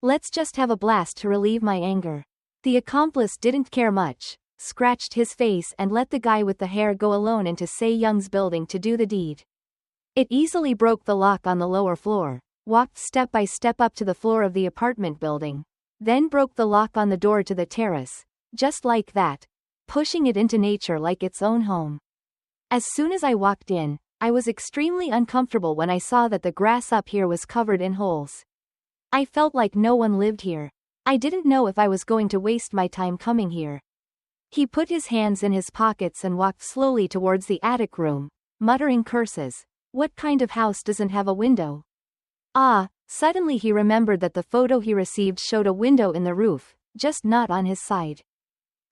Let's just have a blast to relieve my anger. The accomplice didn't care much, scratched his face and let the guy with the hair go alone into Se-young's building to do the deed. It easily broke the lock on the lower floor, walked step by step up to the floor of the apartment building, then broke the lock on the door to the terrace, just like that, pushing it into nature like its own home. As soon as I walked in, I was extremely uncomfortable when I saw that the grass up here was covered in holes. I felt like no one lived here. I didn't know if I was going to waste my time coming here. He put his hands in his pockets and walked slowly towards the attic room, muttering curses. What kind of house doesn't have a window? Suddenly he remembered that the photo he received showed a window in the roof, just not on his side.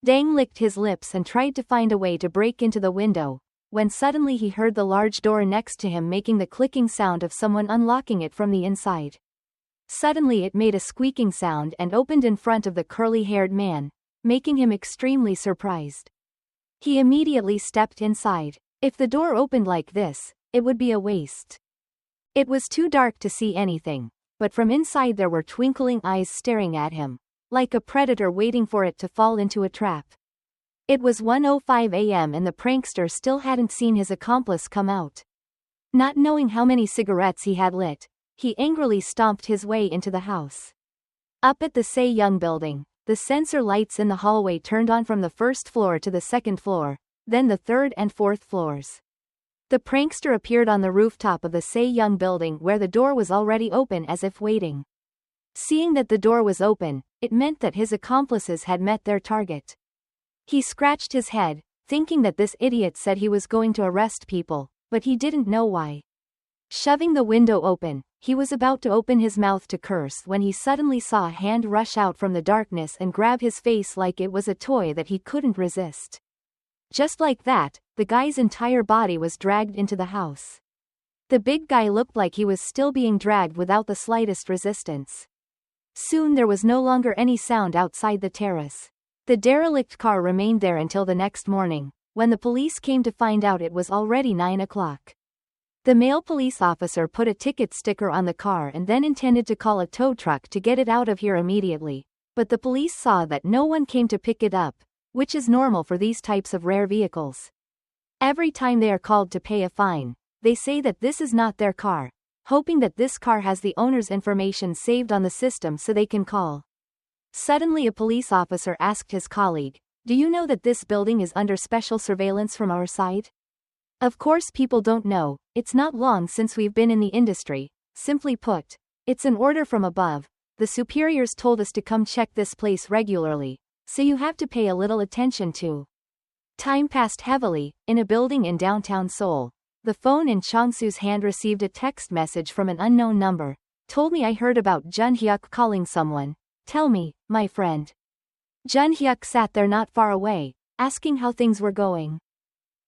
Dang licked his lips and tried to find a way to break into the window, when suddenly he heard the large door next to him making the clicking sound of someone unlocking it from the inside. Suddenly it made a squeaking sound and opened in front of the curly-haired man, making him extremely surprised. He immediately stepped inside. If the door opened like this, it would be a waste. It was too dark to see anything, but from inside there were twinkling eyes staring at him, like a predator waiting for it to fall into a trap. It was 1:05 a.m. and the prankster still hadn't seen his accomplice come out. Not knowing how many cigarettes he had lit, he angrily stomped his way into the house. Up at the Se-young building, the sensor lights in the hallway turned on from the first floor to the second floor, then the third and fourth floors. The prankster appeared on the rooftop of the Se-young building where the door was already open as if waiting. Seeing that the door was open, it meant that his accomplices had met their target. He scratched his head, thinking that this idiot said he was going to arrest people, but he didn't know why. Shoving the window open, he was about to open his mouth to curse when he suddenly saw a hand rush out from the darkness and grab his face like it was a toy that he couldn't resist. Just like that, the guy's entire body was dragged into the house. The big guy looked like he was still being dragged without the slightest resistance. Soon there was no longer any sound outside the terrace. The derelict car remained there until the next morning, when the police came to find out it was already 9 o'clock. The male police officer put a ticket sticker on the car and then intended to call a tow truck to get it out of here immediately, but the police saw that no one came to pick it up, which is normal for these types of rare vehicles. Every time they are called to pay a fine, they say that this is not their car, hoping that this car has the owner's information saved on the system so they can call. Suddenly a police officer asked his colleague, "Do you know that this building is under special surveillance from our side?" Of course people don't know, it's not long since we've been in the industry. Simply put, it's an order from above. The superiors told us to come check this place regularly, so you have to pay a little attention to. Time passed heavily. In a building in downtown Seoul, the phone in Changsu's hand received a text message from an unknown number. "Told me I heard about Jun-hyuk calling someone. Tell me, my friend." Jun-hyuk sat there not far away, asking how things were going.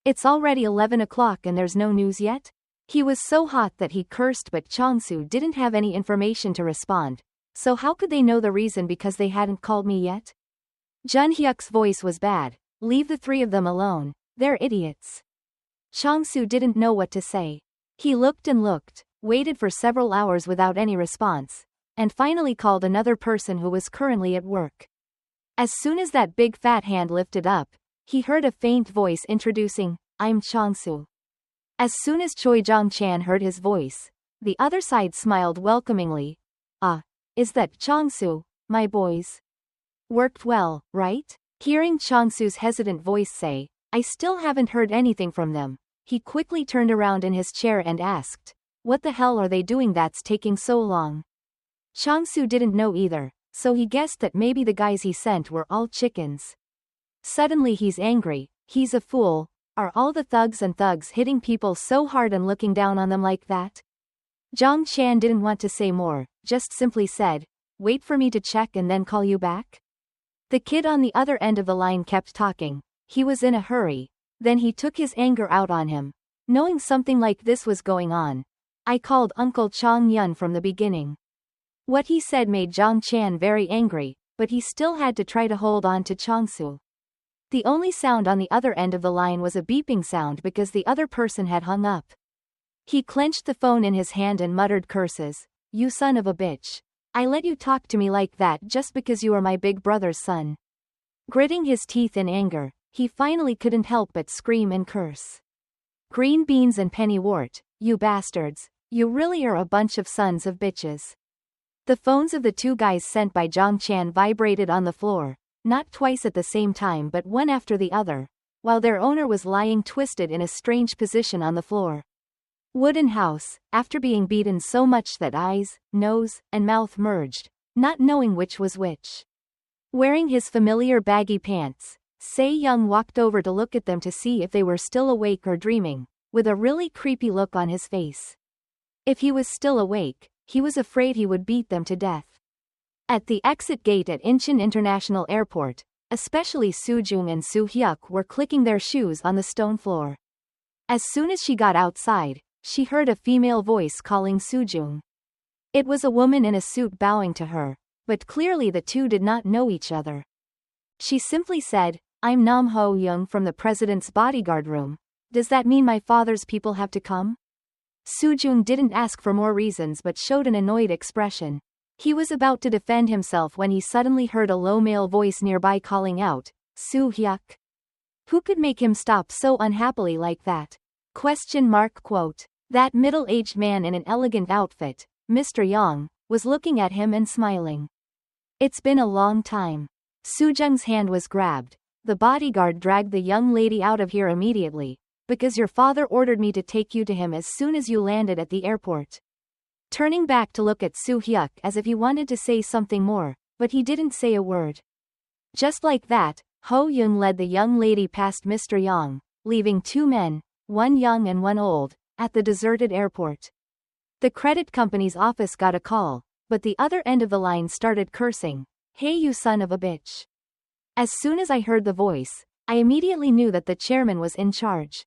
It's already 11 o'clock and there's no news yet? He was so hot that he cursed, but Changsu didn't have any information to respond. So how could they know the reason because they hadn't called me yet? Jun-hyuk's voice was bad. "Leave the three of them alone, they're idiots." Changsu didn't know what to say. He looked and looked, waited for several hours without any response, and finally called another person who was currently at work. As soon as that big fat hand lifted up, he heard a faint voice introducing, "I'm Changsu." As soon as Choi Jong-chan heard his voice, the other side smiled welcomingly. "Ah, is that Changsu, my boys? Worked well, right?" Hearing Changsu's hesitant voice say, "I still haven't heard anything from them," he quickly turned around in his chair and asked, "What the hell are they doing that's taking so long?" Changsu didn't know either, so he guessed that maybe the guys he sent were all chickens. Suddenly he's angry. He's a fool. Are all the thugs and thugs hitting people so hard and looking down on them like that? Jong Chan didn't want to say more, just simply said, "Wait for me to check and then call you back." The kid on the other end of the line kept talking. He was in a hurry. Then he took his anger out on him. Knowing something like this was going on, I called Uncle Chong Yun from the beginning. What he said made Jong Chan very angry, but he still had to try to hold on to Changsu. The only sound on the other end of the line was a beeping sound because the other person had hung up. He clenched the phone in his hand and muttered curses. "You son of a bitch. I let you talk to me like that just because you are my big brother's son. Gritting his teeth in anger, he finally couldn't help but scream and curse. Green beans and pennywort, you bastards, you really are a bunch of sons of bitches. The phones of the two guys sent by Zhang Chan vibrated on the floor, not twice at the same time but one after the other, while their owner was lying twisted in a strange position on the floor. Wooden House, after being beaten so much that eyes, nose, and mouth merged, not knowing which was which. Wearing his familiar baggy pants, Se-young walked over to look at them to see if they were still awake or dreaming, with a really creepy look on his face. If he was still awake, he was afraid he would beat them to death. At the exit gate at Incheon International Airport, especially Soo-jung and Soo-hyuk were clicking their shoes on the stone floor. As soon as she got outside, she heard a female voice calling Soo-jung. It was a woman in a suit bowing to her, but clearly the two did not know each other. She simply said, "I'm Nam Ho-young from the president's bodyguard room. Does that mean my father's people have to come?" Soo-jung didn't ask for more reasons but showed an annoyed expression. He was about to defend himself when he suddenly heard a low male voice nearby calling out, "Soo-hyuk." Who could make him stop so unhappily like that? Quote. That middle-aged man in an elegant outfit, Mr. Yang, was looking at him and smiling. It's been a long time. Soo-jung's hand was grabbed. The bodyguard dragged the young lady out of here immediately, because your father ordered me to take you to him as soon as you landed at the airport. Turning back to look at Soo-hyuk as if he wanted to say something more, but he didn't say a word. Just like that, Ho-young led the young lady past Mr. Yang, leaving two men, one young and one old, at the deserted airport. The credit company's office got a call, but the other end of the line started cursing, "Hey you son of a bitch." As soon as I heard the voice, I immediately knew that the chairman was in charge.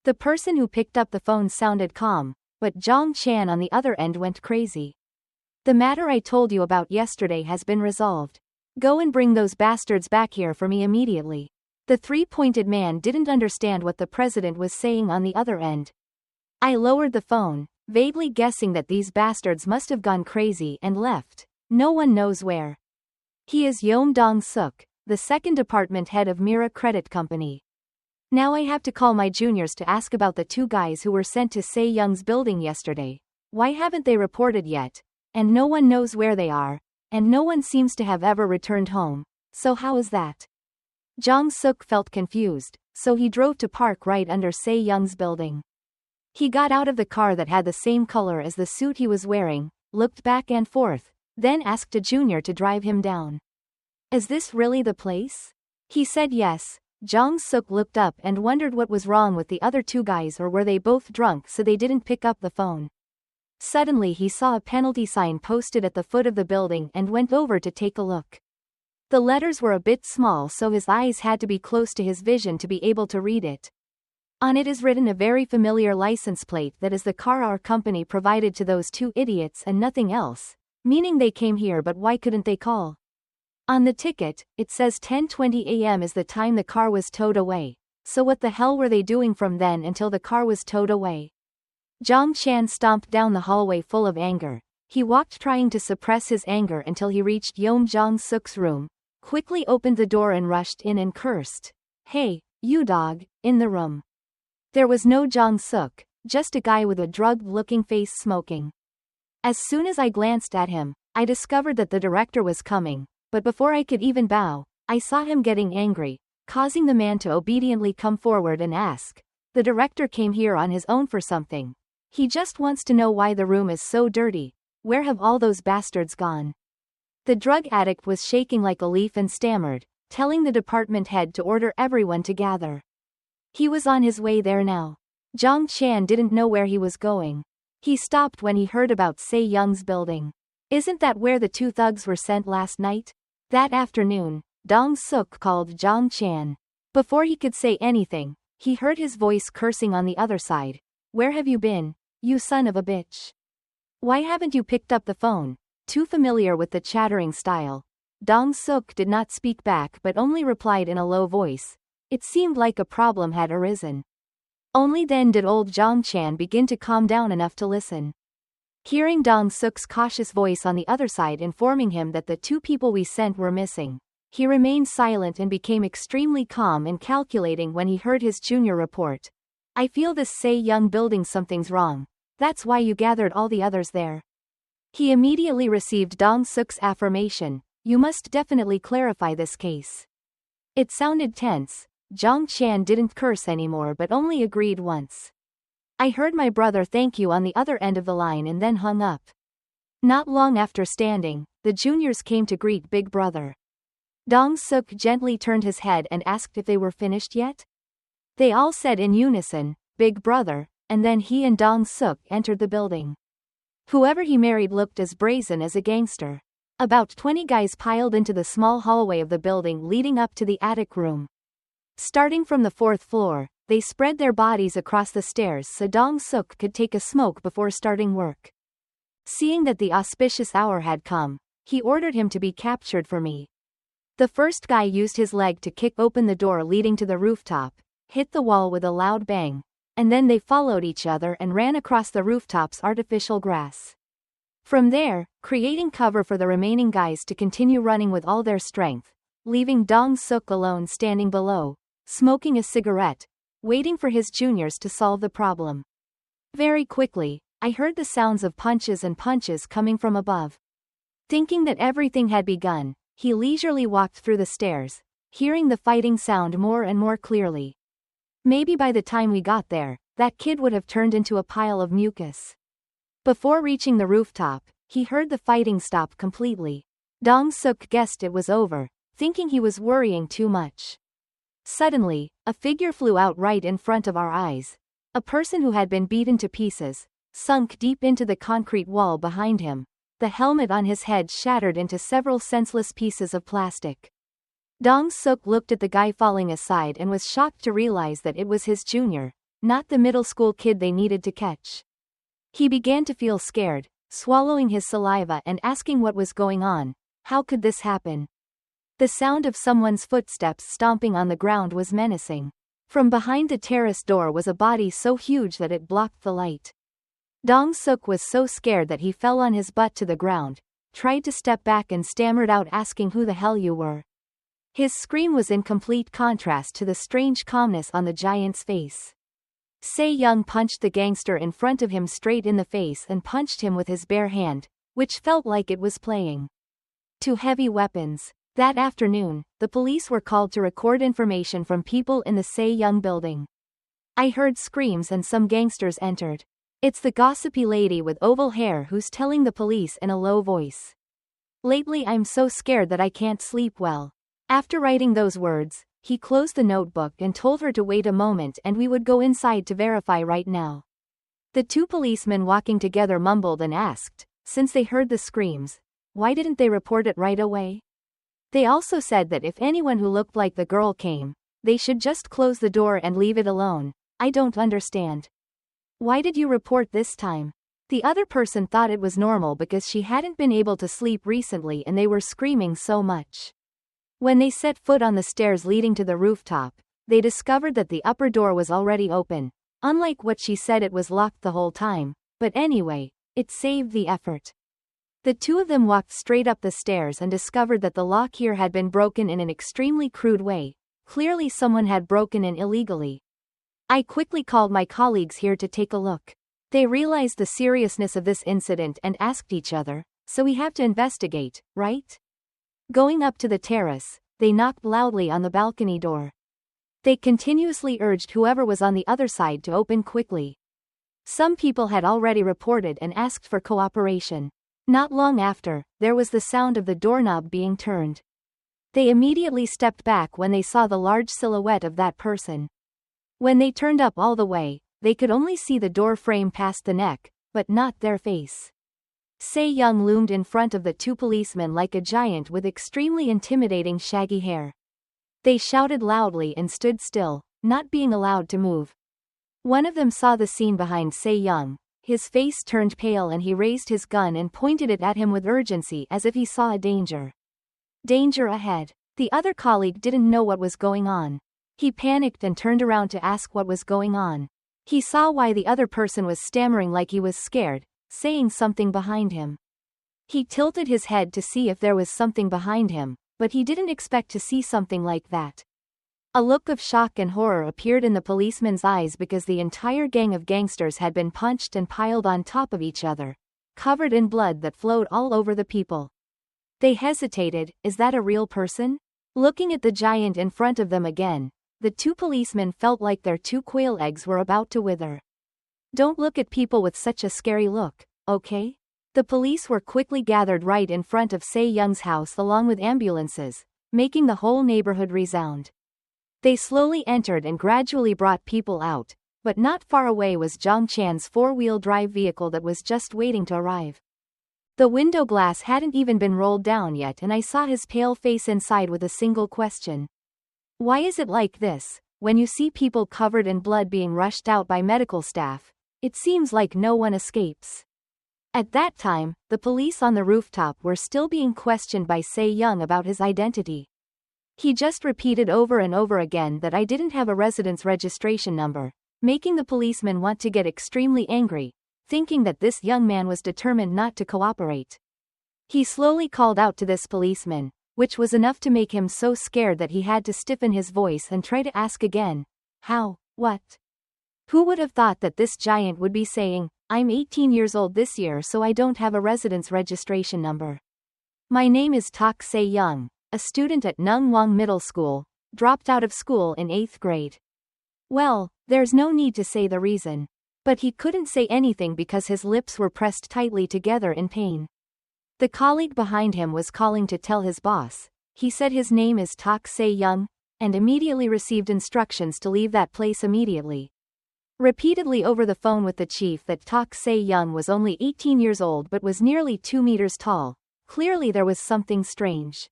The person who picked up the phone sounded calm, but Zhang Chan on the other end went crazy. "The matter I told you about yesterday has been resolved. Go and bring those bastards back here for me immediately." The three-pointed man didn't understand what the president was saying on the other end. I lowered the phone, vaguely guessing that these bastards must have gone crazy and left, no one knows where. He is Yeom Dong-suk, the second department head of Mira Credit Company. Now I have to call my juniors to ask about the two guys who were sent to Se-young's building yesterday. Why haven't they reported yet? And no one knows where they are, and no one seems to have ever returned home. So how is that? Jong-suk felt confused, so he drove to park right under Se-young's building. He got out of the car that had the same color as the suit he was wearing, looked back and forth, then asked a junior to drive him down. "Is this really the place?" He said yes. Jong-suk looked up and wondered what was wrong with the other two guys, or were they both drunk so they didn't pick up the phone. Suddenly he saw a penalty sign posted at the foot of the building and went over to take a look. The letters were a bit small, so his eyes had to be close to his vision to be able to read it. On it is written a very familiar license plate that is the car our company provided to those two idiots and nothing else, meaning they came here, but why couldn't they call? On the ticket, it says 10:20 a.m. is the time the car was towed away, so what the hell were they doing from then until the car was towed away? Zhang Chan stomped down the hallway full of anger. He walked trying to suppress his anger until he reached Yeom Jong-suk's room, quickly opened the door and rushed in and cursed, "Hey, you dog, in the room." There was no Jong-suk, just a guy with a drugged-looking face smoking. As soon as I glanced at him, I discovered that the director was coming, but before I could even bow, I saw him getting angry, causing the man to obediently come forward and ask, "The director came here on his own for something. He just wants to know why the room is so dirty. Where have all those bastards gone?" The drug addict was shaking like a leaf and stammered, telling the department head to order everyone to gather. He was on his way there now. Zhang Chan didn't know where he was going. He stopped when he heard about Se-young's building. "Isn't that where the two thugs were sent last night?" That afternoon, Dong-suk called Zhang Chan. Before he could say anything, he heard his voice cursing on the other side. "Where have you been, you son of a bitch? Why haven't you picked up the phone?" Too familiar with the chattering style, Dong-suk did not speak back but only replied in a low voice. It seemed like a problem had arisen. Only then did old Zhang Chan begin to calm down enough to listen. Hearing Dong-suk's cautious voice on the other side informing him that the 2 people we sent were missing, he remained silent and became extremely calm and calculating when he heard his junior report. I feel this Se-young building something's wrong. That's why you gathered all the others there. He immediately received Dong-suk's affirmation. You must definitely clarify this case. It sounded tense. Jong Chan didn't curse anymore but only agreed once. I heard my brother thank you on the other end of the line and then hung up. Not long after standing, the juniors came to greet Big Brother. Dong-suk gently turned his head and asked if they were finished yet. They all said in unison, Big Brother, and then he and Dong-suk entered the building. Whoever he married looked as brazen as a gangster. About 20 guys piled into the small hallway of the building leading up to the attic room. Starting from the 4th floor, they spread their bodies across the stairs so Dong-suk could take a smoke before starting work. Seeing that the auspicious hour had come, he ordered him to be captured for me. The first guy used his leg to kick open the door leading to the rooftop, hit the wall with a loud bang, and then they followed each other and ran across the rooftop's artificial grass. From there, creating cover for the remaining guys to continue running with all their strength, leaving Dong-suk alone standing below, smoking a cigarette, waiting for his juniors to solve the problem. Very quickly, I heard the sounds of punches and punches coming from above. Thinking that everything had begun, he leisurely walked through the stairs, hearing the fighting sound more and more clearly. Maybe by the time we got there, that kid would have turned into a pile of mucus. Before reaching the rooftop, he heard the fighting stop completely. Dong-suk guessed it was over, thinking he was worrying too much. Suddenly, a figure flew out right in front of our eyes. A person who had been beaten to pieces, sunk deep into the concrete wall behind him. The helmet on his head shattered into several senseless pieces of plastic. Dong-suk looked at the guy falling aside and was shocked to realize that it was his junior, not the middle school kid they needed to catch. He began to feel scared, swallowing his saliva and asking what was going on. How could this happen? The sound of someone's footsteps stomping on the ground was menacing. From behind the terrace door was a body so huge that it blocked the light. Dong-suk was so scared that he fell on his butt to the ground, tried to step back and stammered out asking who the hell you were. His scream was in complete contrast to the strange calmness on the giant's face. Se-young punched the gangster in front of him straight in the face and punched him with his bare hand, which felt like it was playing. 2 heavy weapons. That afternoon, the police were called to record information from people in the Se-young building. I heard screams and some gangsters entered. It's the gossipy lady with oval hair who's telling the police in a low voice. Lately I'm so scared that I can't sleep well. After writing those words, he closed the notebook and told her to wait a moment and we would go inside to verify right now. The 2 policemen walking together mumbled and asked, since they heard the screams, why didn't they report it right away? They also said that if anyone who looked like the girl came, they should just close the door and leave it alone. I don't understand. Why did you report this time? The other person thought it was normal because she hadn't been able to sleep recently and they were screaming so much. When they set foot on the stairs leading to the rooftop, they discovered that the upper door was already open, unlike what she said it was locked the whole time, but anyway, it saved the effort. The 2 of them walked straight up the stairs and discovered that the lock here had been broken in an extremely crude way. Clearly someone had broken in illegally. I quickly called my colleagues here to take a look. They realized the seriousness of this incident and asked each other, so we have to investigate, right? Going up to the terrace, they knocked loudly on the balcony door. They continuously urged whoever was on the other side to open quickly. Some people had already reported and asked for cooperation. Not long after, there was the sound of the doorknob being turned. They immediately stepped back when they saw the large silhouette of that person. When they turned up all the way, they could only see the door frame past the neck, but not their face. Se-young loomed in front of the 2 policemen like a giant with extremely intimidating shaggy hair. They shouted loudly and stood still, not being allowed to move. One of them saw the scene behind Se-young. His face turned pale and he raised his gun and pointed it at him with urgency as if he saw a danger. Danger ahead. The other colleague didn't know what was going on. He panicked and turned around to ask what was going on. He saw why the other person was stammering like he was scared, saying something behind him. He tilted his head to see if there was something behind him, but he didn't expect to see something like that. A look of shock and horror appeared in the policeman's eyes because the entire gang of gangsters had been punched and piled on top of each other, covered in blood that flowed all over the people. They hesitated. Is that a real person? Looking at the giant in front of them again, the two policemen felt like their two quail eggs were about to wither. Don't look at people with such a scary look, okay? The police were quickly gathered right in front of Se Young's house along with ambulances, making the whole neighborhood resound. They slowly entered and gradually brought people out, but not far away was Zhang Chan's four-wheel drive vehicle that was just waiting to arrive. The window glass hadn't even been rolled down yet and I saw his pale face inside with a single question. Why is it like this? When you see people covered in blood being rushed out by medical staff, it seems like no one escapes. At that time, the police on the rooftop were still being questioned by Se Young about his identity. He just repeated over and over again that I didn't have a residence registration number, making the policeman want to get extremely angry, thinking that this young man was determined not to cooperate. He slowly called out to this policeman, which was enough to make him so scared that he had to stiffen his voice and try to ask again. How? What? Who would have thought that this giant would be saying, I'm 18 years old this year so I don't have a residence registration number. My name is Tak Se Young, a student at Nungwang Middle School, dropped out of school in 8th grade. Well, there's no need to say the reason. But he couldn't say anything because his lips were pressed tightly together in pain. The colleague behind him was calling to tell his boss. He said his name is Tak Se Young, and immediately received instructions to leave that place immediately. Repeatedly over the phone with the chief that Tak Se Young was only 18 years old but was nearly 2 meters tall. Clearly there was something strange.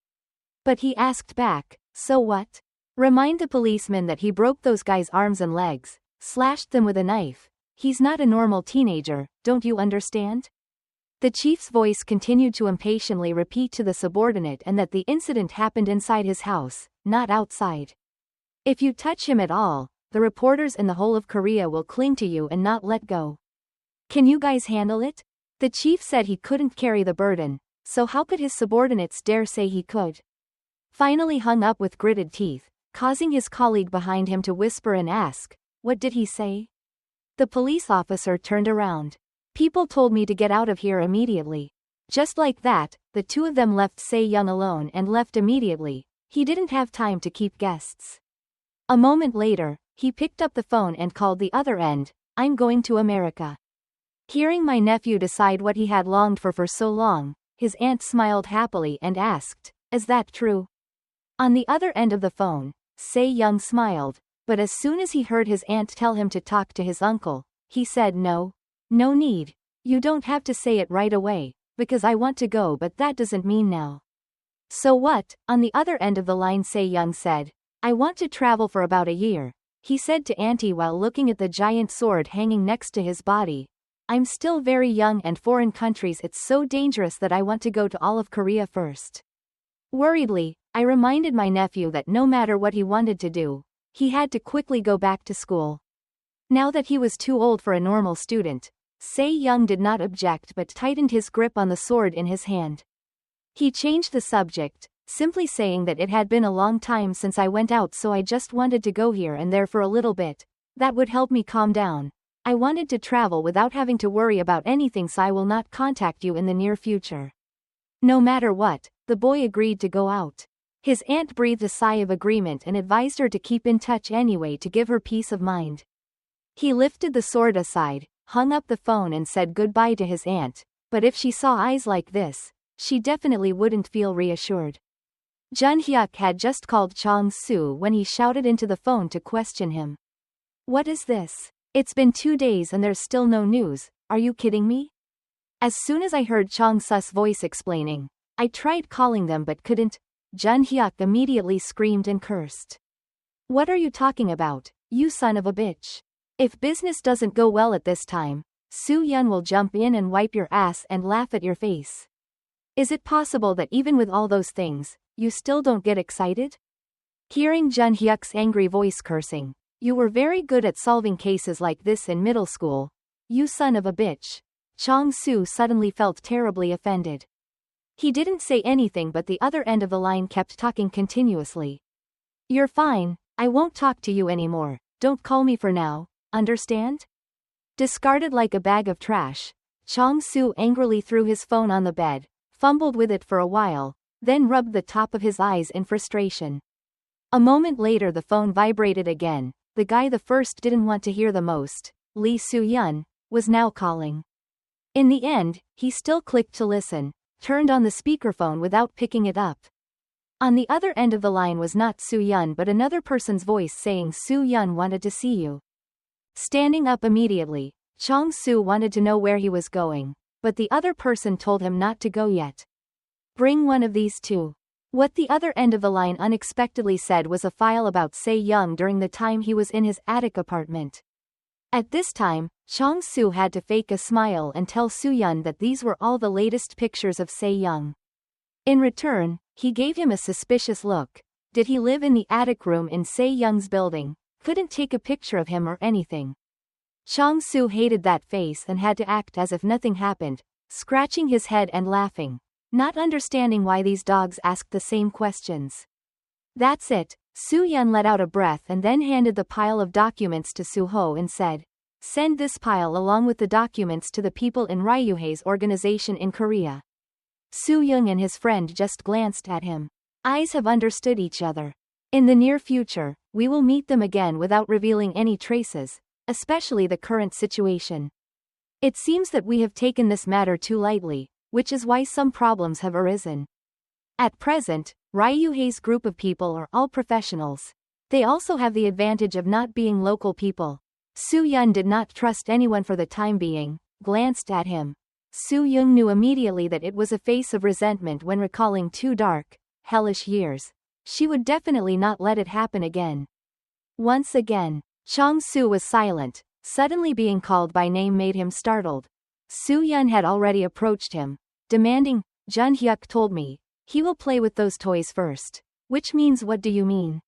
But he asked back, so what? Remind the policeman that he broke those guys' arms and legs, slashed them with a knife. He's not a normal teenager, don't you understand? The chief's voice continued to impatiently repeat to the subordinate and that the incident happened inside his house, not outside. If you touch him at all, the reporters in the whole of Korea will cling to you and not let go. Can you guys handle it? The chief said he couldn't carry the burden, so how could his subordinates dare say he could? Finally hung up with gritted teeth, causing his colleague behind him to whisper and ask, what did he say? The police officer turned around. People told me to get out of here immediately. Just like that, the two of them left Se Young alone and left immediately. He didn't have time to keep guests. A moment later, he picked up the phone and called the other end. I'm going to America. Hearing my nephew decide what he had longed for so long, his aunt smiled happily and asked, is that true? On the other end of the phone, Se Young smiled, but as soon as he heard his aunt tell him to talk to his uncle, he said no need. You don't have to say it right away, because I want to go but that doesn't mean now. So what? On the other end of the line Se Young said, I want to travel for about a year, he said to Auntie while looking at the giant sword hanging next to his body. I'm still very young and foreign countries it's so dangerous that I want to go to all of Korea first. Worriedly, I reminded my nephew that no matter what he wanted to do, he had to quickly go back to school. Now that he was too old for a normal student, Se Young did not object but tightened his grip on the sword in his hand. He changed the subject, simply saying that it had been a long time since I went out so I just wanted to go here and there for a little bit. That would help me calm down. I wanted to travel without having to worry about anything so I will not contact you in the near future. No matter what, the boy agreed to go out. His aunt breathed a sigh of agreement and advised her to keep in touch anyway to give her peace of mind. He lifted the sword aside, hung up the phone and said goodbye to his aunt, but if she saw eyes like this, she definitely wouldn't feel reassured. Jun Hyuk had just called Chong Soo when he shouted into the phone to question him. What is this? It's been 2 days and there's still no news, are you kidding me? As soon as I heard Chong Su's voice explaining, I tried calling them but couldn't. Jun Hyuk immediately screamed and cursed. What are you talking about, you son of a bitch? If business doesn't go well at this time, Soo Yun will jump in and wipe your ass and laugh at your face. Is it possible that even with all those things, you still don't get excited? Hearing Jun Hyuk's angry voice cursing, you were very good at solving cases like this in middle school, you son of a bitch. Chong-soo suddenly felt terribly offended. He didn't say anything, but the other end of the line kept talking continuously. You're fine, I won't talk to you anymore, don't call me for now, understand? Discarded like a bag of trash, Chong-soo angrily threw his phone on the bed, fumbled with it for a while, then rubbed the top of his eyes in frustration. A moment later the phone vibrated again. The guy the first didn't want to hear the most, Lee Soo-yeon, was now calling. In the end, he still clicked to listen, turned on the speakerphone without picking it up. On the other end of the line was not Soo-yeon but another person's voice saying Soo-yeon wanted to see you. Standing up immediately, Chong-soo wanted to know where he was going, but the other person told him not to go yet. Bring one of these two. What the other end of the line unexpectedly said was a file about Se-young during the time he was in his attic apartment. At this time, Chong-soo had to fake a smile and tell Soo-yeon that these were all the latest pictures of Se-young. In return, he gave him a suspicious look. Did he live in the attic room in Se-young's building? Couldn't take a picture of him or anything. Chong-soo hated that face and had to act as if nothing happened, scratching his head and laughing, not understanding why these dogs asked the same questions. That's it, Soo-yeon let out a breath and then handed the pile of documents to Soo-ho and said, send this pile along with the documents to the people in Ryuhei's organization in Korea. Soo-young and his friend just glanced at him. Eyes have understood each other. In the near future, we will meet them again without revealing any traces, especially the current situation. It seems that we have taken this matter too lightly, which is why some problems have arisen. At present, Ryuhei's group of people are all professionals. They also have the advantage of not being local people. Soo-yeon did not trust anyone for the time being, glanced at him. Soo-young knew immediately that it was a face of resentment when recalling 2 dark, hellish years. She would definitely not let it happen again. Once again, Chong-soo was silent. Suddenly being called by name made him startled. Soo-yeon had already approached him, demanding, Jun-hyuk told me, he will play with those toys first. Which means what do you mean?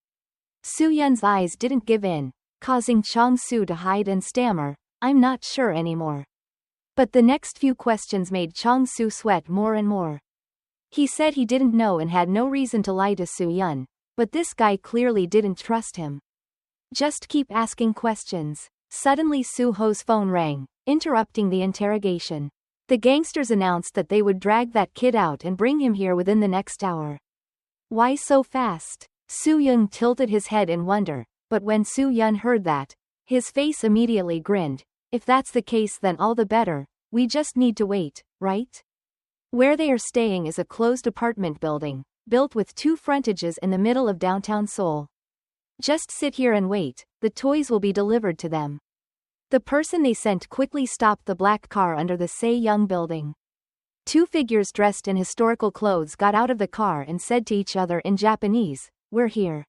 Soo-yeon's eyes didn't give in, causing Chong-soo to hide and stammer, I'm not sure anymore. But the next few questions made Chong-soo sweat more and more. He said he didn't know and had no reason to lie to Soo-yeon, but this guy clearly didn't trust him. Just keep asking questions. Suddenly Soo-ho's phone rang, interrupting the interrogation. The gangsters announced that they would drag that kid out and bring him here within the next hour. Why so fast? Soo-young tilted his head in wonder, but when Soo-yeon heard that, his face immediately grinned. If that's the case then all the better, we just need to wait, right? Where they are staying is a closed apartment building, built with 2 frontages in the middle of downtown Seoul. Just sit here and wait, the toys will be delivered to them. The person they sent quickly stopped the black car under the Se-young building. 2 figures dressed in historical clothes got out of the car and said to each other in Japanese, we're here.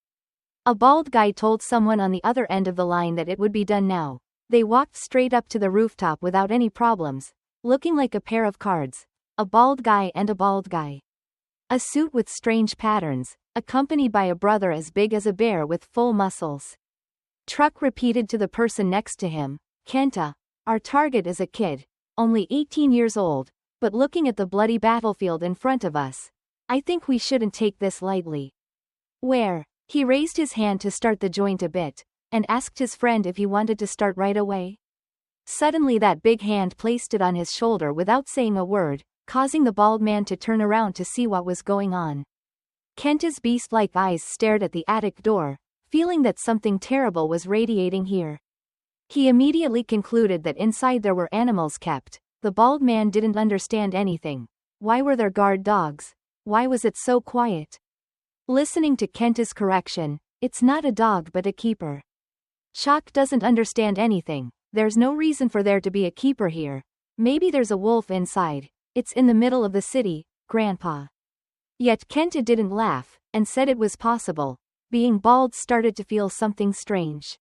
A bald guy told someone on the other end of the line that it would be done now. They walked straight up to the rooftop without any problems, looking like a pair of cards. A bald guy and a bald guy. A suit with strange patterns, accompanied by a brother as big as a bear with full muscles. Truck repeated to the person next to him, Kenta, our target is a kid, only 18 years old, but looking at the bloody battlefield in front of us, I think we shouldn't take this lightly. Where? He raised his hand to start the joint a bit, and asked his friend if he wanted to start right away. Suddenly that big hand placed it on his shoulder without saying a word, causing the bald man to turn around to see what was going on. Kenta's beast-like eyes stared at the attic door, feeling that something terrible was radiating here. He immediately concluded that inside there were animals kept. The bald man didn't understand anything. Why were there guard dogs? Why was it so quiet? Listening to Kenta's correction, it's not a dog but a keeper. Shock doesn't understand anything. There's no reason for there to be a keeper here. Maybe there's a wolf inside. It's in the middle of the city, Grandpa. Yet Kenta didn't laugh, and said it was possible. Being bald started to feel something strange.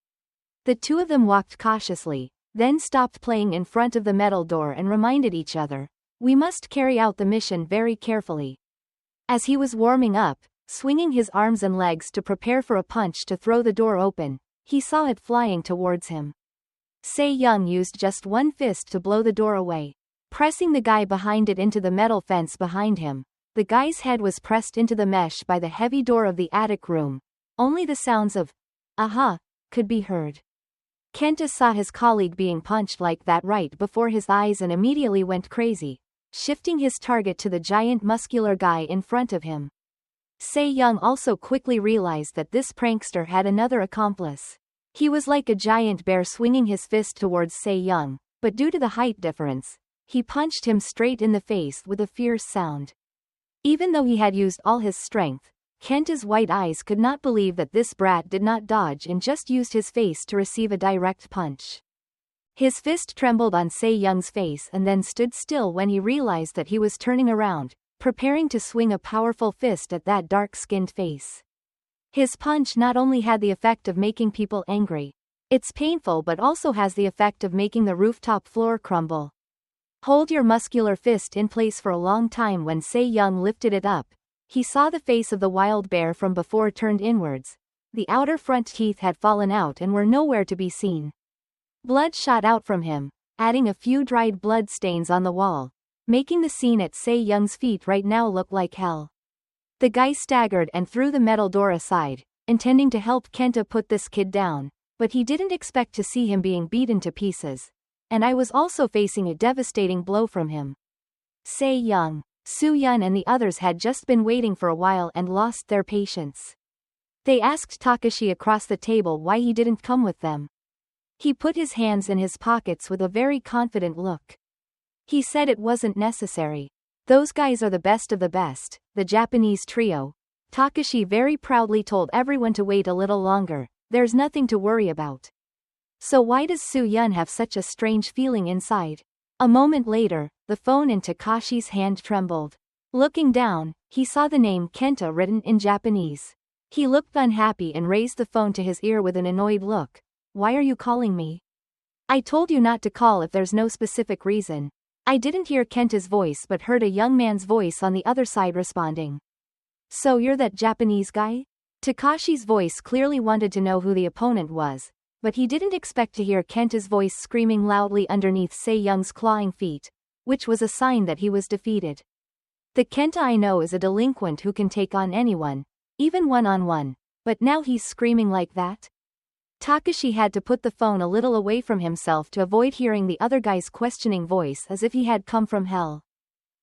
The 2 of them walked cautiously, then stopped playing in front of the metal door and reminded each other, we must carry out the mission very carefully. As he was warming up, swinging his arms and legs to prepare for a punch to throw the door open, he saw it flying towards him. Se-young used just one fist to blow the door away. pressing the guy behind it into the metal fence behind him. The guy's head was pressed into the mesh by the heavy door of the attic room. Only the sounds of, aha, could be heard. Kenta saw his colleague being punched like that right before his eyes and immediately went crazy, shifting his target to the giant muscular guy in front of him. Se-young also quickly realized that this prankster had another accomplice. He was like a giant bear swinging his fist towards Se-young, but due to the height difference, he punched him straight in the face with a fierce sound. Even though he had used all his strength, Kenta's white eyes could not believe that this brat did not dodge and just used his face to receive a direct punch. His fist trembled on Se-young's face and then stood still when he realized that he was turning around, preparing to swing a powerful fist at that dark-skinned face. His punch not only had the effect of making people angry, it's painful but also has the effect of making the rooftop floor crumble. Hold your muscular fist in place for a long time. When Se-young lifted it up, he saw the face of the wild bear from before turned inwards. The outer front teeth had fallen out and were nowhere to be seen. Blood shot out from him, adding a few dried blood stains on the wall, making the scene at Se-young's feet right now look like hell. The guy staggered and threw the metal door aside, intending to help Kenta put this kid down, but he didn't expect to see him being beaten to pieces. And I was also facing a devastating blow from him. Se-young, Su-yun and the others had just been waiting for a while and lost their patience. They asked Takashi across the table why he didn't come with them. He put his hands in his pockets with a very confident look. He said it wasn't necessary. Those guys are the best of the best, the Japanese trio. Takashi very proudly told everyone to wait a little longer. There's nothing to worry about. So why does Su-yun have such a strange feeling inside? A moment later, the phone in Takashi's hand trembled. Looking down, he saw the name Kenta written in Japanese. He looked unhappy and raised the phone to his ear with an annoyed look. Why are you calling me? I told you not to call if there's no specific reason. I didn't hear Kenta's voice but heard a young man's voice on the other side responding. So you're that Japanese guy? Takashi's voice clearly wanted to know who the opponent was, but he didn't expect to hear Kenta's voice screaming loudly underneath Se-young's clawing feet, which was a sign that he was defeated. The Kenta I know is a delinquent who can take on anyone, even one-on-one, but now he's screaming like that? Takashi had to put the phone a little away from himself to avoid hearing the other guy's questioning voice as if he had come from hell.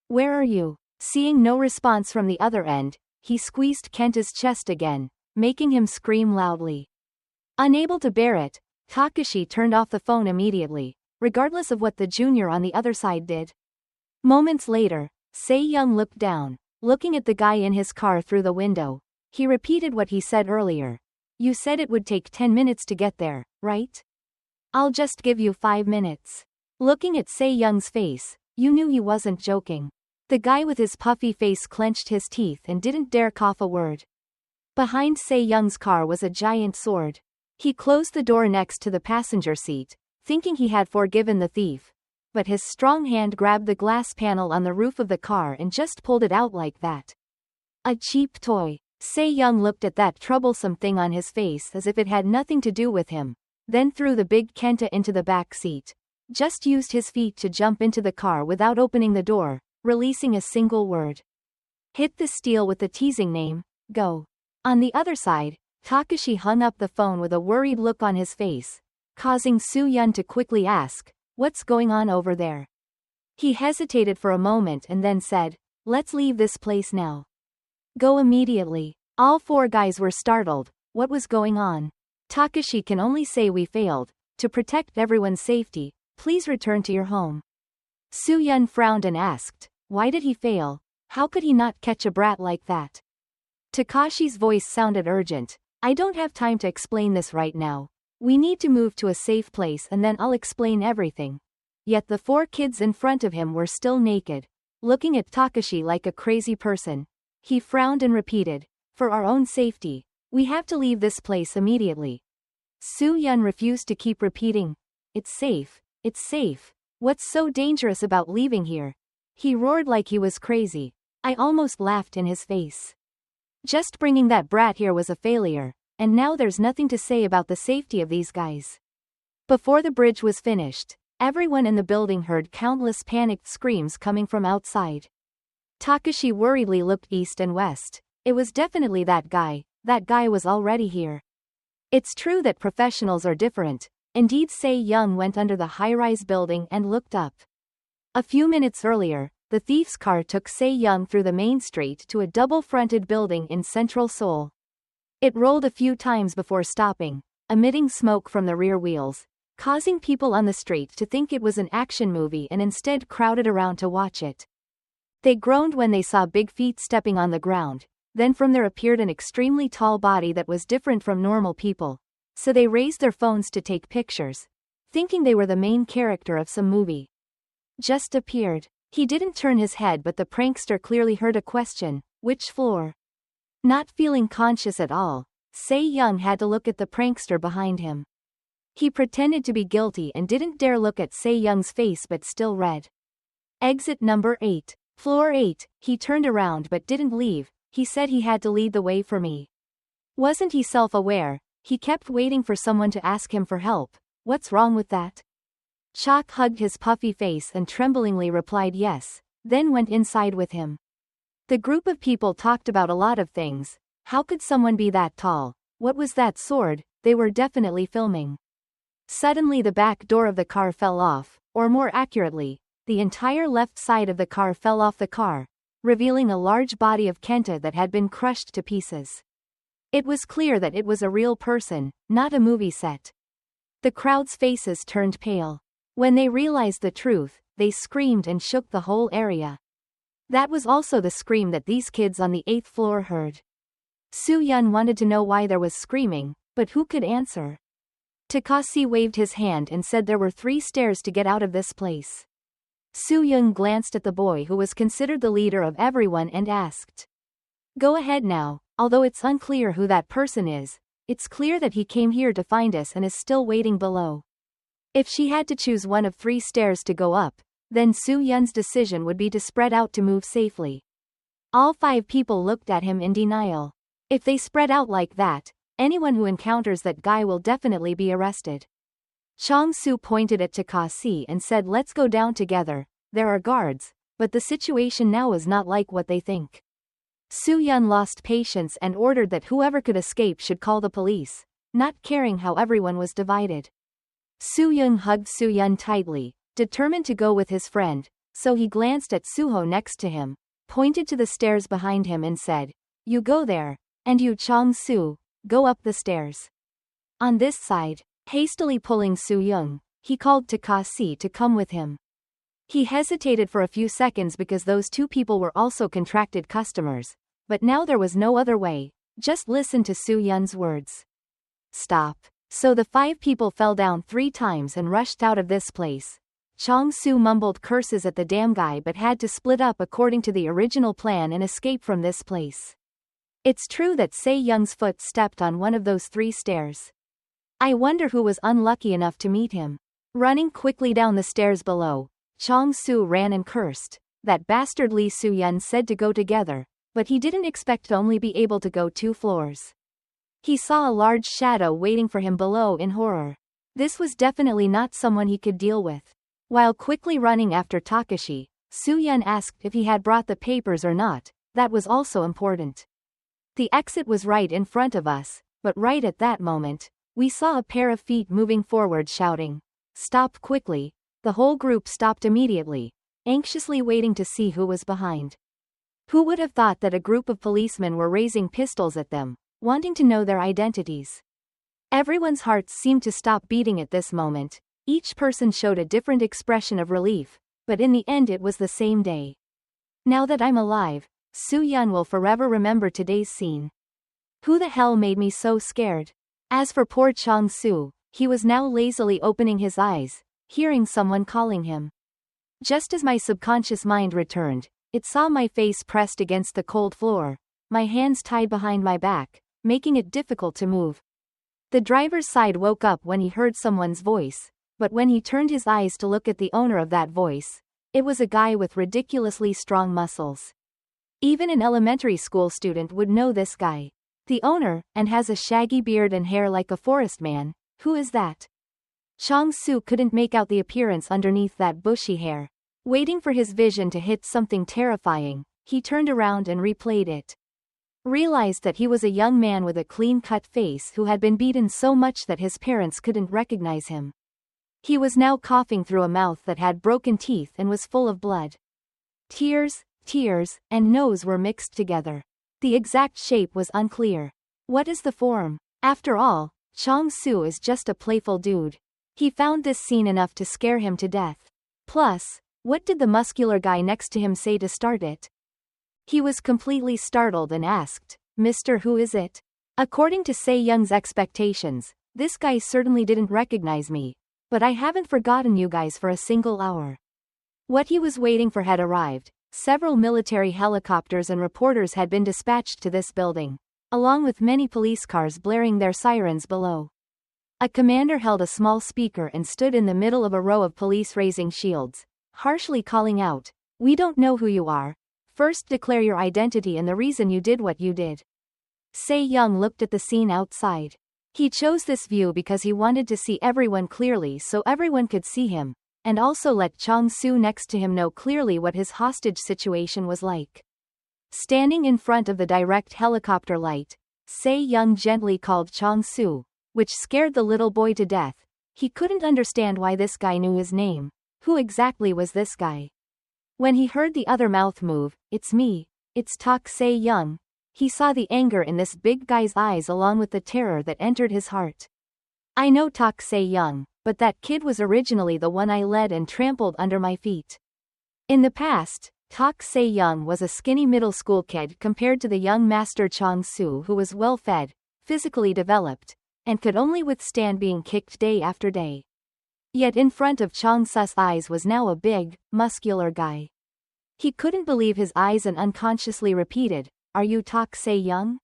Where are you? Seeing no response from the other end, he squeezed Kenta's chest again, making him scream loudly. Unable to bear it, Takashi turned off the phone immediately, regardless of what the junior on the other side did. Moments later, Se-young looked down, looking at the guy in his car through the window. He repeated what he said earlier. You said it would take 10 minutes to get there, right? I'll just give you 5 minutes. Looking at Se-young's face, you knew he wasn't joking. The guy with his puffy face clenched his teeth and didn't dare cough a word. Behind Se-young's car was a giant sword. He closed the door next to the passenger seat, thinking he had forgiven the thief. But his strong hand grabbed the glass panel on the roof of the car and just pulled it out like that. A cheap toy. Se-young looked at that troublesome thing on his face as if it had nothing to do with him, then threw the big Kenta into the back seat. Just used his feet to jump into the car without opening the door, releasing a single word. Hit the steel with the teasing name, go. On the other side, Takashi hung up the phone with a worried look on his face, causing Su-yun to quickly ask, what's going on over there? He hesitated for a moment and then said, let's leave this place now. Go immediately. All 4 guys were startled. What was going on? Takashi can only say we failed. To protect everyone's safety, please return to your home. Su-yun frowned and asked, why did he fail? How could he not catch a brat like that? Takashi's voice sounded urgent. I don't have time to explain this right now. We need to move to a safe place and then I'll explain everything. Yet the 4 kids in front of him were still naked, looking at Takashi like a crazy person. He frowned and repeated, for our own safety, we have to leave this place immediately. Su-yun refused to keep repeating, it's safe, it's safe. What's so dangerous about leaving here? He roared like he was crazy. I almost laughed in his face. Just bringing that brat here was a failure, and now there's nothing to say about the safety of these guys. Before the bridge was finished, Everyone in the building heard countless panicked screams coming from outside. Takashi worriedly looked east and west. It was definitely that guy. That guy was already here. It's true that professionals are different. Indeed, Se-young went under the high-rise building and looked up. A few minutes earlier, the thief's car took Se-young through the main street to a double-fronted building in central Seoul. It rolled a few times before stopping, emitting smoke from the rear wheels, causing people on the street to think it was an action movie and instead crowded around to watch it. They groaned when they saw big feet stepping on the ground. Then from there appeared an extremely tall body that was different from normal people, so they raised their phones to take pictures, thinking they were the main character of some movie. Just appeared. He didn't turn his head, but the prankster clearly heard a question, which floor? Not feeling conscious at all, Se-young had to look at the prankster behind him. He pretended to be guilty and didn't dare look at Se-young's face but still read. Exit number 8. Floor 8. He turned around but didn't leave. He said he had to lead the way for me. Wasn't he self-aware? He kept waiting for someone to ask him for help. What's wrong with that? Chalk hugged his puffy face and tremblingly replied yes, then went inside with him. The group of people talked about a lot of things. How could someone be that tall? What was that sword? They were definitely filming. Suddenly the back door of the car fell off, or more accurately, the entire left side of the car fell off the car, revealing a large body of Kenta that had been crushed to pieces. It was clear that it was a real person, not a movie set. The crowd's faces turned pale. When they realized the truth, they screamed and shook the whole area. That was also the scream that these kids on the 8th floor heard. Soo-yun wanted to know why there was screaming, but who could answer? Takashi waved his hand and said there were 3 stairs to get out of this place. Soo-young glanced at the boy who was considered the leader of everyone and asked. Go ahead now, although it's unclear who that person is, it's clear that he came here to find us and is still waiting below. If she had to choose one of 3 stairs to go up, then Soo-yun's decision would be to spread out to move safely. All 5 people looked at him in denial. If they spread out like that, anyone who encounters that guy will definitely be arrested. Chong-soo pointed at Takashi and said, let's go down together. There are guards, but the situation now is not like what they think. Soo-yun lost patience and ordered that whoever could escape should call the police, not caring how everyone was divided. Soo-young hugged Soo-yun tightly, determined to go with his friend, so he glanced at Suho next to him, pointed to the stairs behind him and said, you go there, and you Chong-soo, go up the stairs. On this side. Hastily pulling Soo-young, he called Takashi to come with him. He hesitated for a few seconds because those 2 people were also contracted customers, but now there was no other way, just listen to Soo-yun's words. Stop. So the 5 people fell down 3 times and rushed out of this place. Chong-soo mumbled curses at the damn guy but had to split up according to the original plan and escape from this place. It's true that Se-young's foot stepped on one of those 3 stairs. I wonder who was unlucky enough to meet him. Running quickly down the stairs below, Chong-soo ran and cursed. That bastard Lee Soo-yun said to go together, but he didn't expect to only be able to go 2 floors. He saw a large shadow waiting for him below in horror. This was definitely not someone he could deal with. While quickly running after Takashi, Soo-yun asked if he had brought the papers or not. That was also important. The exit was right in front of us, but right at that moment, we saw a pair of feet moving forward shouting, stop quickly. The whole group stopped immediately, anxiously waiting to see who was behind. Who would have thought that a group of policemen were raising pistols at them, wanting to know their identities? Everyone's hearts seemed to stop beating at this moment. Each person showed a different expression of relief, but in the end it was the same day. Now that I'm alive, Soo-yun will forever remember today's scene. Who the hell made me so scared? As for poor Chong-soo, he was now lazily opening his eyes, hearing someone calling him. Just as my subconscious mind returned, it saw my face pressed against the cold floor, my hands tied behind my back, making it difficult to move. The driver's side woke up when he heard someone's voice, but when he turned his eyes to look at the owner of that voice, it was a guy with ridiculously strong muscles. Even an elementary school student would know this guy. The owner, and has a shaggy beard and hair like a forest man. Who is that? Chang-soo couldn't make out the appearance underneath that bushy hair. Waiting for his vision to hit something terrifying, he turned around and replayed it. Realized that he was a young man with a clean-cut face who had been beaten so much that his parents couldn't recognize him. He was now coughing through a mouth that had broken teeth and was full of blood. Tears, and nose were mixed together. The exact shape was unclear. What is the form? After all, Chang-soo is just a playful dude. He found this scene enough to scare him to death. Plus, what did the muscular guy next to him say to start it? He was completely startled and asked, "Mister, who is it?" According to Se-young's expectations, this guy certainly didn't recognize me. But I haven't forgotten you guys for a single hour. What he was waiting for had arrived. Several military helicopters and reporters had been dispatched to this building, along with many police cars blaring their sirens below. A commander held a small speaker and stood in the middle of a row of police raising shields, harshly calling out, "We don't know who you are. First declare your identity and the reason you did what you did." Se-young looked at the scene outside. He chose this view because he wanted to see everyone clearly so everyone could see him, and also let Chang-soo next to him know clearly what his hostage situation was like. Standing in front of the direct helicopter light, Se-young gently called Chang-soo, which scared the little boy to death. He couldn't understand why this guy knew his name. Who exactly was this guy? When he heard the other mouth move, "It's me, it's Tak Se-young," he saw the anger in this big guy's eyes along with the terror that entered his heart. "I know Tak Se-young, but that kid was originally the one I led and trampled under my feet." In the past, Tak Se-young was a skinny middle school kid compared to the young master Chang-soo, who was well-fed, physically developed, and could only withstand being kicked day after day. Yet in front of Chang-soo's eyes was now a big, muscular guy. He couldn't believe his eyes and unconsciously repeated, "Are you Tak Se-young?"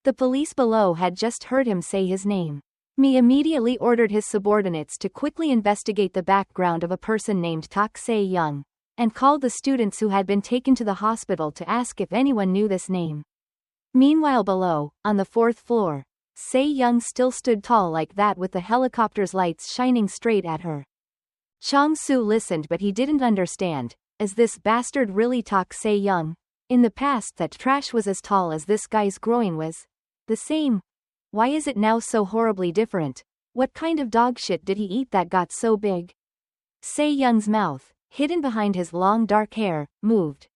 The police below had just heard him say his name. Mi immediately ordered his subordinates to quickly investigate the background of a person named Tak Se-young, and called the students who had been taken to the hospital to ask if anyone knew this name. Meanwhile below, on the 4th floor, Se-young still stood tall like that with the helicopter's lights shining straight at her. Chang-soo listened but he didn't understand. Is this bastard really Tak Se-young? In the past that trash was as tall as this guy's groin was. The same. Why is it now so horribly different? What kind of dog shit did he eat that got so big? Se-young's mouth, hidden behind his long dark hair, moved.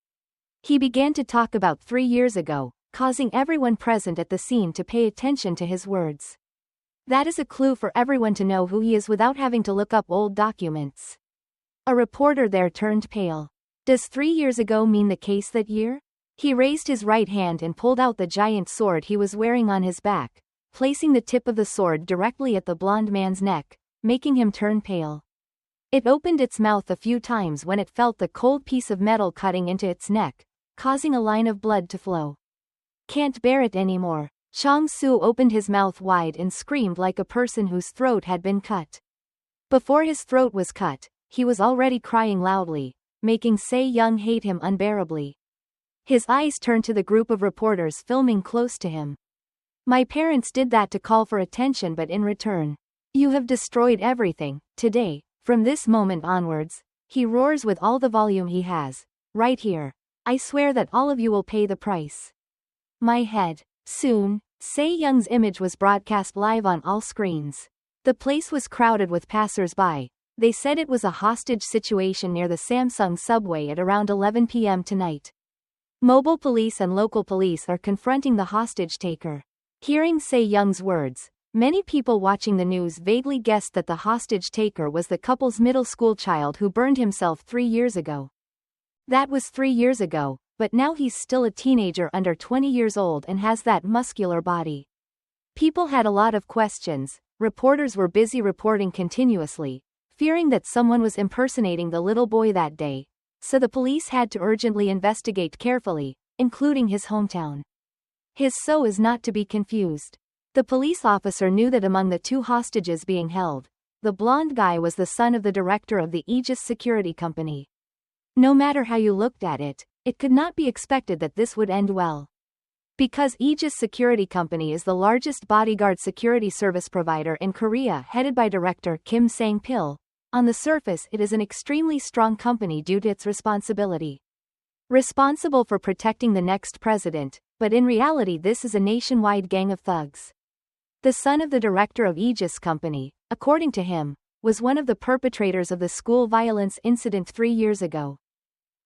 He began to talk about 3 years ago, causing everyone present at the scene to pay attention to his words. That is a clue for everyone to know who he is without having to look up old documents. A reporter there turned pale. Does 3 years ago mean the case that year? He raised his right hand and pulled out the giant sword he was wearing on his back, placing the tip of the sword directly at the blonde man's neck, making him turn pale. It opened its mouth a few times when it felt the cold piece of metal cutting into its neck, causing a line of blood to flow. Can't bear it anymore. Chang-soo opened his mouth wide and screamed like a person whose throat had been cut. Before his throat was cut, he was already crying loudly, making Se-young hate him unbearably. His eyes turned to the group of reporters filming close to him. My parents did that to call for attention, but in return, you have destroyed everything. Today, from this moment onwards, he roars with all the volume he has. Right here. I swear that all of you will pay the price. My head. Soon, Se-young's image was broadcast live on all screens. The place was crowded with passers-by. They said it was a hostage situation near the Samsung subway at around 11 p.m. tonight. Mobile police and local police are confronting the hostage-taker. Hearing Se-young's words, many people watching the news vaguely guessed that the hostage-taker was the couple's middle school child who burned himself 3 years ago. That was 3 years ago, but now he's still a teenager under 20 years old and has that muscular body. People had a lot of questions. Reporters were busy reporting continuously, fearing that someone was impersonating the little boy that day. So the police had to urgently investigate carefully, including his hometown. His so is not to be confused. The police officer knew that among the 2 hostages being held, the blonde guy was the son of the director of the Aegis security company. No matter how you looked at it, it could not be expected that this would end well. Because Aegis Security Company is the largest bodyguard security service provider in Korea, headed by director Kim Sang-pil, on the surface it is an extremely strong company due to its responsible for protecting the next president, but in reality this is a nationwide gang of thugs. The son of the director of Aegis Company, according to him, was one of the perpetrators of the school violence incident 3 years ago.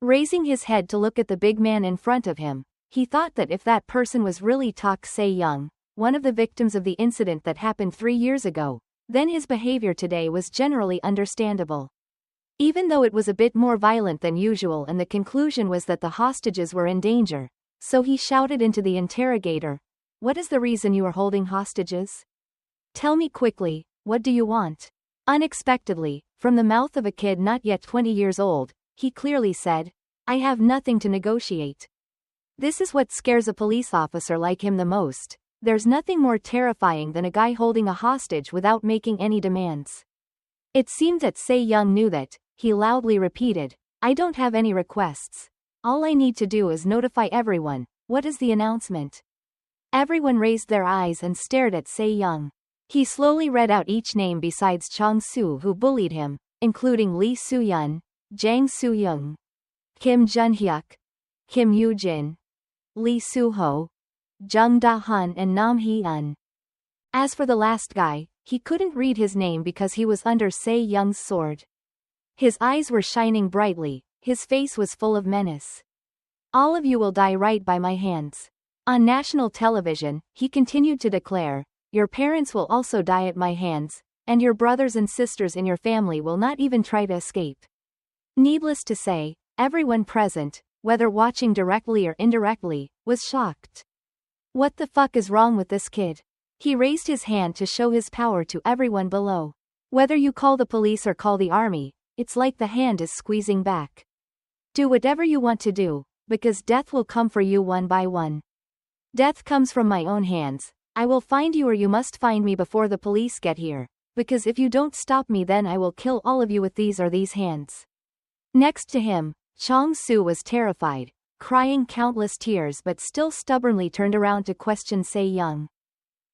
Raising his head to look at the big man in front of him, he thought that if that person was really Tak Se-young, one of the victims of the incident that happened 3 years ago, then his behavior today was generally understandable. Even though it was a bit more violent than usual and the conclusion was that the hostages were in danger, so he shouted into the interrogator, "What is the reason you are holding hostages? Tell me quickly, what do you want?" Unexpectedly, from the mouth of a kid not yet 20 years old, he clearly said, "I have nothing to negotiate." This is what scares a police officer like him the most. There's nothing more terrifying than a guy holding a hostage without making any demands. It seemed that Se-young knew that. He loudly repeated, "I don't have any requests. All I need to do is notify everyone. What is the announcement?" Everyone raised their eyes and stared at Se-young. He slowly read out each name besides Chong-soo who bullied him, including Lee Soo-yeon, Jang Soo-young, Kim Jun-hyuk, Kim Yoo-jin, Lee Soo-ho, Jung Da-hun and Nam Hee-eun. As for the last guy, he couldn't read his name because he was under Se-young's sword. His eyes were shining brightly, his face was full of menace. "All of you will die right by my hands." On national television, he continued to declare, "Your parents will also die at my hands, and your brothers and sisters in your family will not even try to escape." Needless to say, everyone present, whether watching directly or indirectly, was shocked. What the fuck is wrong with this kid? He raised his hand to show his power to everyone below. Whether you call the police or call the army, it's like the hand is squeezing back. Do whatever you want to do, because death will come for you one by one. Death comes from my own hands. I will find you or you must find me before the police get here, because if you don't stop me then I will kill all of you with these or these hands. Next to him, Chong-soo was terrified, crying countless tears but still stubbornly turned around to question Se-young.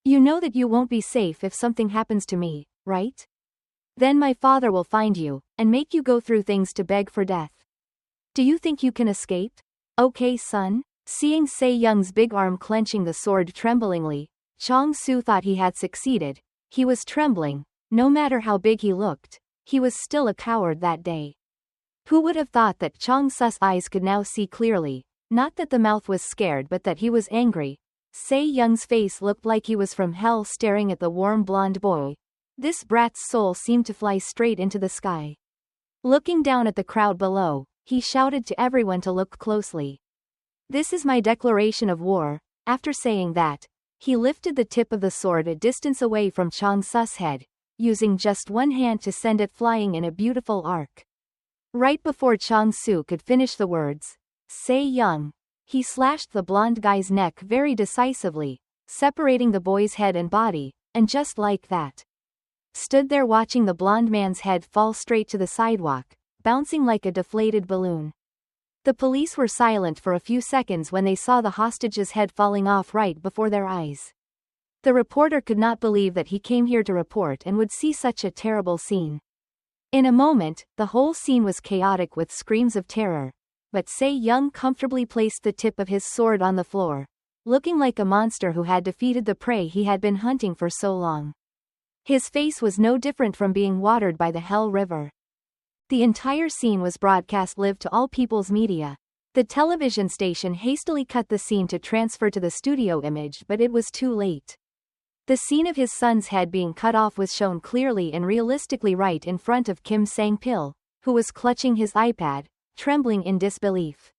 "You know that you won't be safe if something happens to me, right? Then my father will find you, and make you go through things to beg for death. Do you think you can escape? Okay son?" Seeing Se-young's big arm clenching the sword tremblingly, Chong-soo thought he had succeeded. He was trembling. No matter how big he looked, he was still a coward that day. Who would have thought that Chong-su's eyes could now see clearly, not that the mouth was scared but that he was angry. Se-young's face looked like he was from hell staring at the warm blonde boy. This brat's soul seemed to fly straight into the sky. Looking down at the crowd below, he shouted to everyone to look closely. "This is my declaration of war." After saying that, he lifted the tip of the sword a distance away from Chong-su's head, using just one hand to send it flying in a beautiful arc. Right before Chong-soo could finish the words, "Se-young," he slashed the blonde guy's neck very decisively, separating the boy's head and body, and just like that, stood there watching the blonde man's head fall straight to the sidewalk, bouncing like a deflated balloon. The police were silent for a few seconds when they saw the hostage's head falling off right before their eyes. The reporter could not believe that he came here to report and would see such a terrible scene. In a moment, the whole scene was chaotic with screams of terror, but Se-young comfortably placed the tip of his sword on the floor, looking like a monster who had defeated the prey he had been hunting for so long. His face was no different from being watered by the Hell River. The entire scene was broadcast live to all people's media. The television station hastily cut the scene to transfer to the studio image but it was too late. The scene of his son's head being cut off was shown clearly and realistically right in front of Kim Sang-pil, who was clutching his iPad, trembling in disbelief.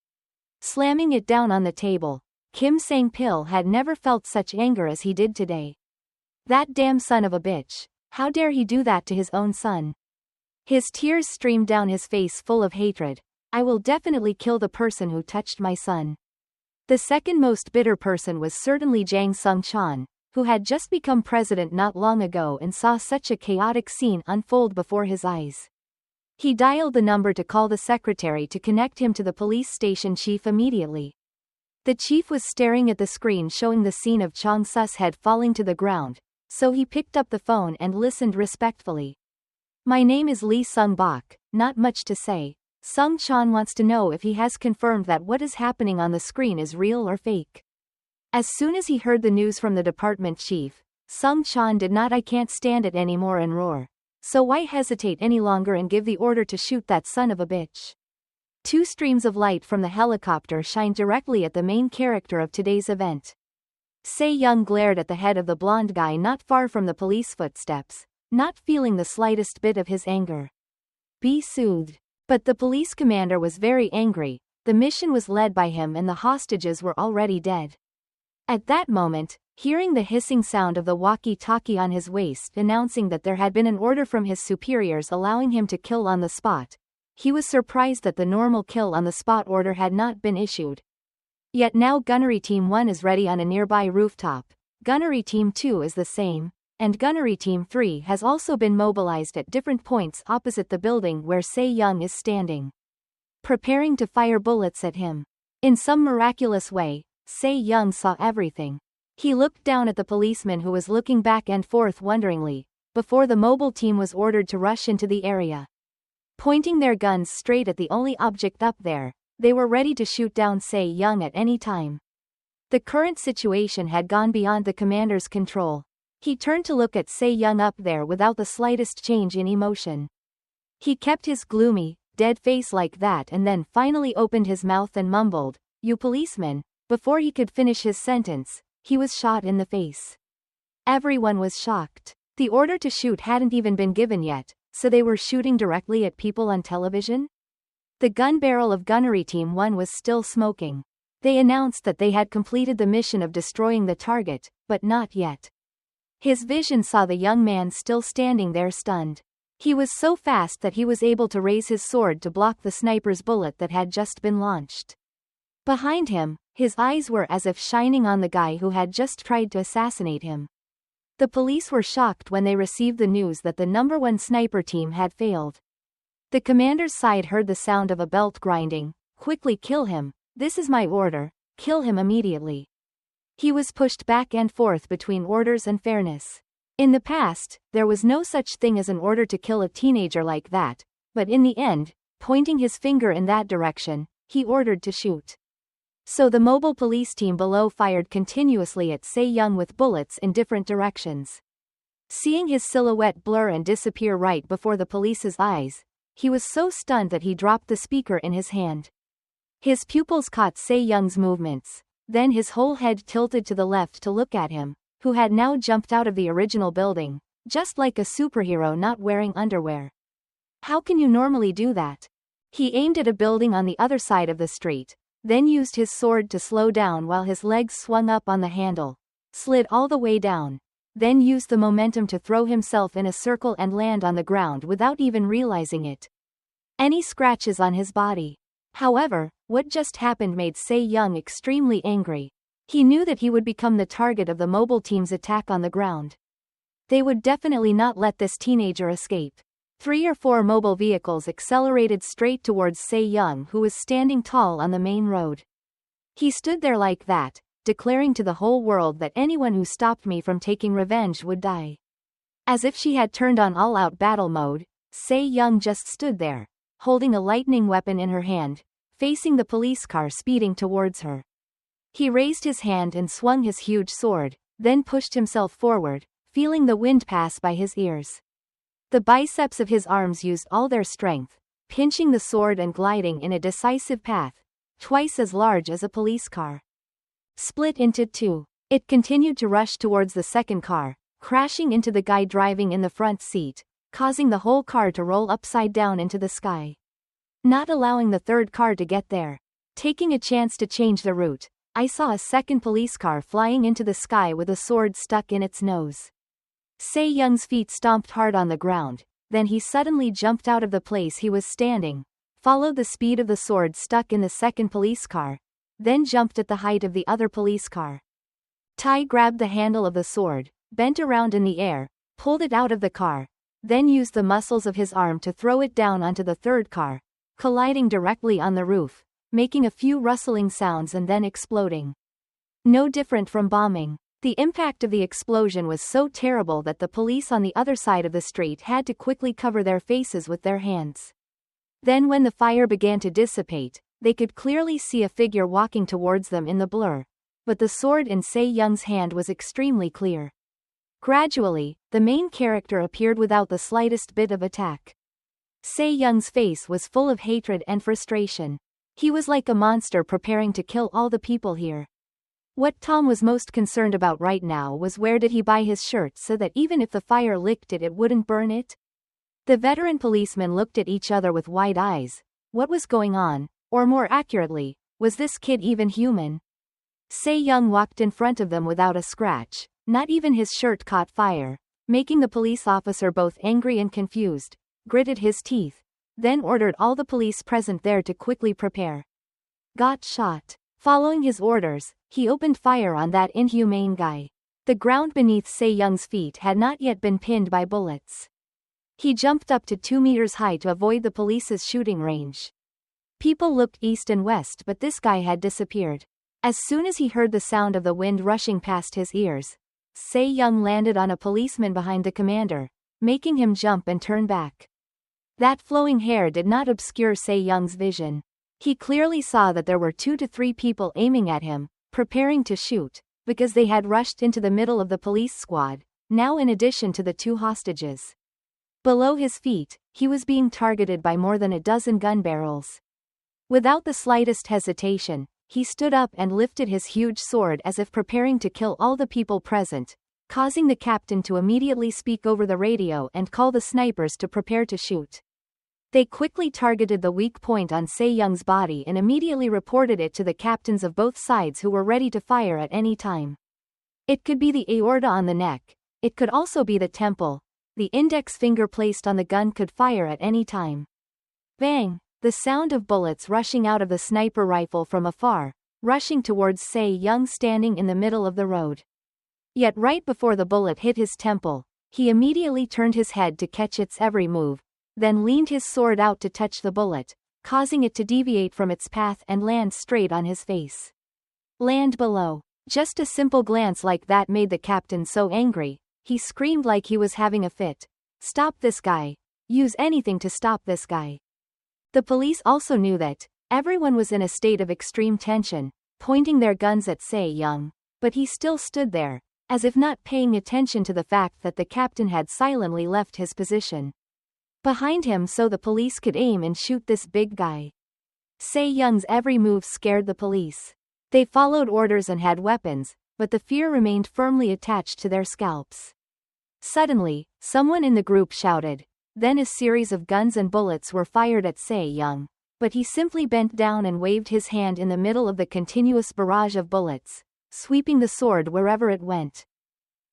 Slamming it down on the table, Kim Sang-pil had never felt such anger as he did today. That damn son of a bitch. How dare he do that to his own son? His tears streamed down his face full of hatred. "I will definitely kill the person who touched my son." The second most bitter person was certainly Jang Sung-chan, who had just become president not long ago and saw such a chaotic scene unfold before his eyes. He dialed the number to call the secretary to connect him to the police station chief immediately. The chief was staring at the screen showing the scene of Chong Su's head falling to the ground, so he picked up the phone and listened respectfully. My name is Lee Sung-bok, not much to say. Sung-chan wants to know if he has confirmed that what is happening on the screen is real or fake. As soon as he heard the news from the department chief, Sung-chan did not I can't stand it anymore and roar. So why hesitate any longer and give the order to shoot that son of a bitch? Two streams of light from the helicopter shined directly at the main character of today's event. Se-young glared at the head of the blonde guy not far from the police footsteps, not feeling the slightest bit of his anger. Be soothed. But the police commander was very angry. The mission was led by him and the hostages were already dead. At that moment, hearing the hissing sound of the walkie-talkie on his waist announcing that there had been an order from his superiors allowing him to kill on the spot, he was surprised that the normal kill on the spot order had not been issued. Yet now Gunnery Team 1 is ready on a nearby rooftop, Gunnery Team 2 is the same, and Gunnery Team 3 has also been mobilized at different points opposite the building where Se-young is standing, preparing to fire bullets at him. In some miraculous way, Se-young saw everything. He looked down at the policeman who was looking back and forth wonderingly, before the mobile team was ordered to rush into the area. Pointing their guns straight at the only object up there, they were ready to shoot down Se-young at any time. The current situation had gone beyond the commander's control. He turned to look at Se-young up there without the slightest change in emotion. He kept his gloomy, dead face like that and then finally opened his mouth and mumbled, "You policeman." Before he could finish his sentence, he was shot in the face. Everyone was shocked. The order to shoot hadn't even been given yet, so they were shooting directly at people on television? The gun barrel of Gunnery Team 1 was still smoking. They announced that they had completed the mission of destroying the target, but not yet. His vision saw the young man still standing there stunned. He was so fast that he was able to raise his sword to block the sniper's bullet that had just been launched. Behind him, his eyes were as if shining on the guy who had just tried to assassinate him. The police were shocked when they received the news that the number 1 sniper team had failed. The commander's side heard the sound of a belt grinding. Quickly kill him. This is my order. Kill him immediately. He was pushed back and forth between orders and fairness. In the past, there was no such thing as an order to kill a teenager like that, but in the end, pointing his finger in that direction, he ordered to shoot. So the mobile police team below fired continuously at Se-young with bullets in different directions. Seeing his silhouette blur and disappear right before the police's eyes, he was so stunned that he dropped the speaker in his hand. His pupils caught Se-young's movements, then his whole head tilted to the left to look at him, who had now jumped out of the original building, just like a superhero not wearing underwear. How can you normally do that? He aimed at a building on the other side of the street, then used his sword to slow down while his legs swung up on the handle, slid all the way down, then used the momentum to throw himself in a circle and land on the ground without even realizing it. Any scratches on his body. However, what just happened made Se-young extremely angry. He knew that he would become the target of the mobile team's attack on the ground. They would definitely not let this teenager escape. 3 or 4 mobile vehicles accelerated straight towards Se-young, who was standing tall on the main road. He stood there like that, declaring to the whole world that anyone who stopped me from taking revenge would die. As if she had turned on all-out battle mode, Se-young just stood there, holding a lightning weapon in her hand, facing the police car speeding towards her. He raised his hand and swung his huge sword, then pushed himself forward, feeling the wind pass by his ears. The biceps of his arms used all their strength, pinching the sword and gliding in a decisive path, twice as large as a police car. Split into 2. It continued to rush towards the second car, crashing into the guy driving in the front seat, causing the whole car to roll upside down into the sky. Not allowing the third car to get there. Taking a chance to change the route, I saw a second police car flying into the sky with a sword stuck in its nose. Se-young's feet stomped hard on the ground, then he suddenly jumped out of the place he was standing, followed the speed of the sword stuck in the second police car, then jumped at the height of the other police car. Tai grabbed the handle of the sword, bent around in the air, pulled it out of the car, then used the muscles of his arm to throw it down onto the third car, colliding directly on the roof, making a few rustling sounds and then exploding. No different from bombing. The impact of the explosion was so terrible that the police on the other side of the street had to quickly cover their faces with their hands. Then when the fire began to dissipate, they could clearly see a figure walking towards them in the blur, but the sword in Se-young's hand was extremely clear. Gradually, the main character appeared without the slightest bit of attack. Se-young's face was full of hatred and frustration. He was like a monster preparing to kill all the people here. What Tom was most concerned about right now was where did he buy his shirt so that even if the fire licked it, it wouldn't burn it? The veteran policemen looked at each other with wide eyes. What was going on? Or more accurately, was this kid even human? Se-young walked in front of them without a scratch. Not even his shirt caught fire, making the police officer both angry and confused, gritted his teeth, then ordered all the police present there to quickly prepare. Got shot. Following his orders, he opened fire on that inhumane guy. The ground beneath Se-young's feet had not yet been pinned by bullets. He jumped up to 2 meters high to avoid the police's shooting range. People looked east and west, but this guy had disappeared. As soon as he heard the sound of the wind rushing past his ears, Se-young landed on a policeman behind the commander, making him jump and turn back. That flowing hair did not obscure Se-young's vision. He clearly saw that there were 2 to 3 people aiming at him, preparing to shoot, because they had rushed into the middle of the police squad, now in addition to the 2 hostages. Below his feet, he was being targeted by more than a dozen gun barrels. Without the slightest hesitation, he stood up and lifted his huge sword as if preparing to kill all the people present, causing the captain to immediately speak over the radio and call the snipers to prepare to shoot. They quickly targeted the weak point on Se-young's body and immediately reported it to the captains of both sides, who were ready to fire at any time. It could be the aorta on the neck. It could also be the temple. The index finger placed on the gun could fire at any time. Bang! The sound of bullets rushing out of the sniper rifle from afar, rushing towards Se-young standing in the middle of the road. Yet right before the bullet hit his temple, he immediately turned his head to catch its every move, then leaned his sword out to touch the bullet, causing it to deviate from its path and land straight on his face. Land below. Just a simple glance like that made the captain so angry, he screamed like he was having a fit. Stop this guy. Use anything to stop this guy. The police also knew that everyone was in a state of extreme tension, pointing their guns at Se-young, but he still stood there, as if not paying attention to the fact that the captain had silently left his position behind him so the police could aim and shoot this big guy. Se-young's every move scared the police. They followed orders and had weapons, but the fear remained firmly attached to their scalps. Suddenly, someone in the group shouted. Then a series of guns and bullets were fired at Se-young, but he simply bent down and waved his hand in the middle of the continuous barrage of bullets, sweeping the sword wherever it went.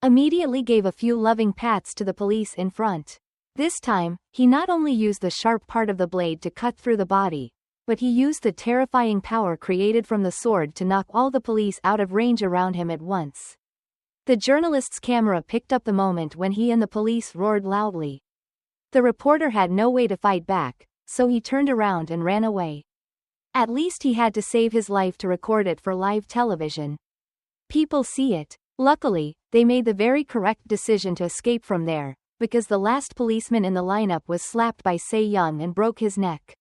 Immediately gave a few loving pats to the police in front. This time, he not only used the sharp part of the blade to cut through the body, but he used the terrifying power created from the sword to knock all the police out of range around him at once. The journalist's camera picked up the moment when he and the police roared loudly. The reporter had no way to fight back, so he turned around and ran away. At least he had to save his life to record it for live television. People see it. Luckily, they made the very correct decision to escape from there, because the last policeman in the lineup was slapped by Se-young and broke his neck.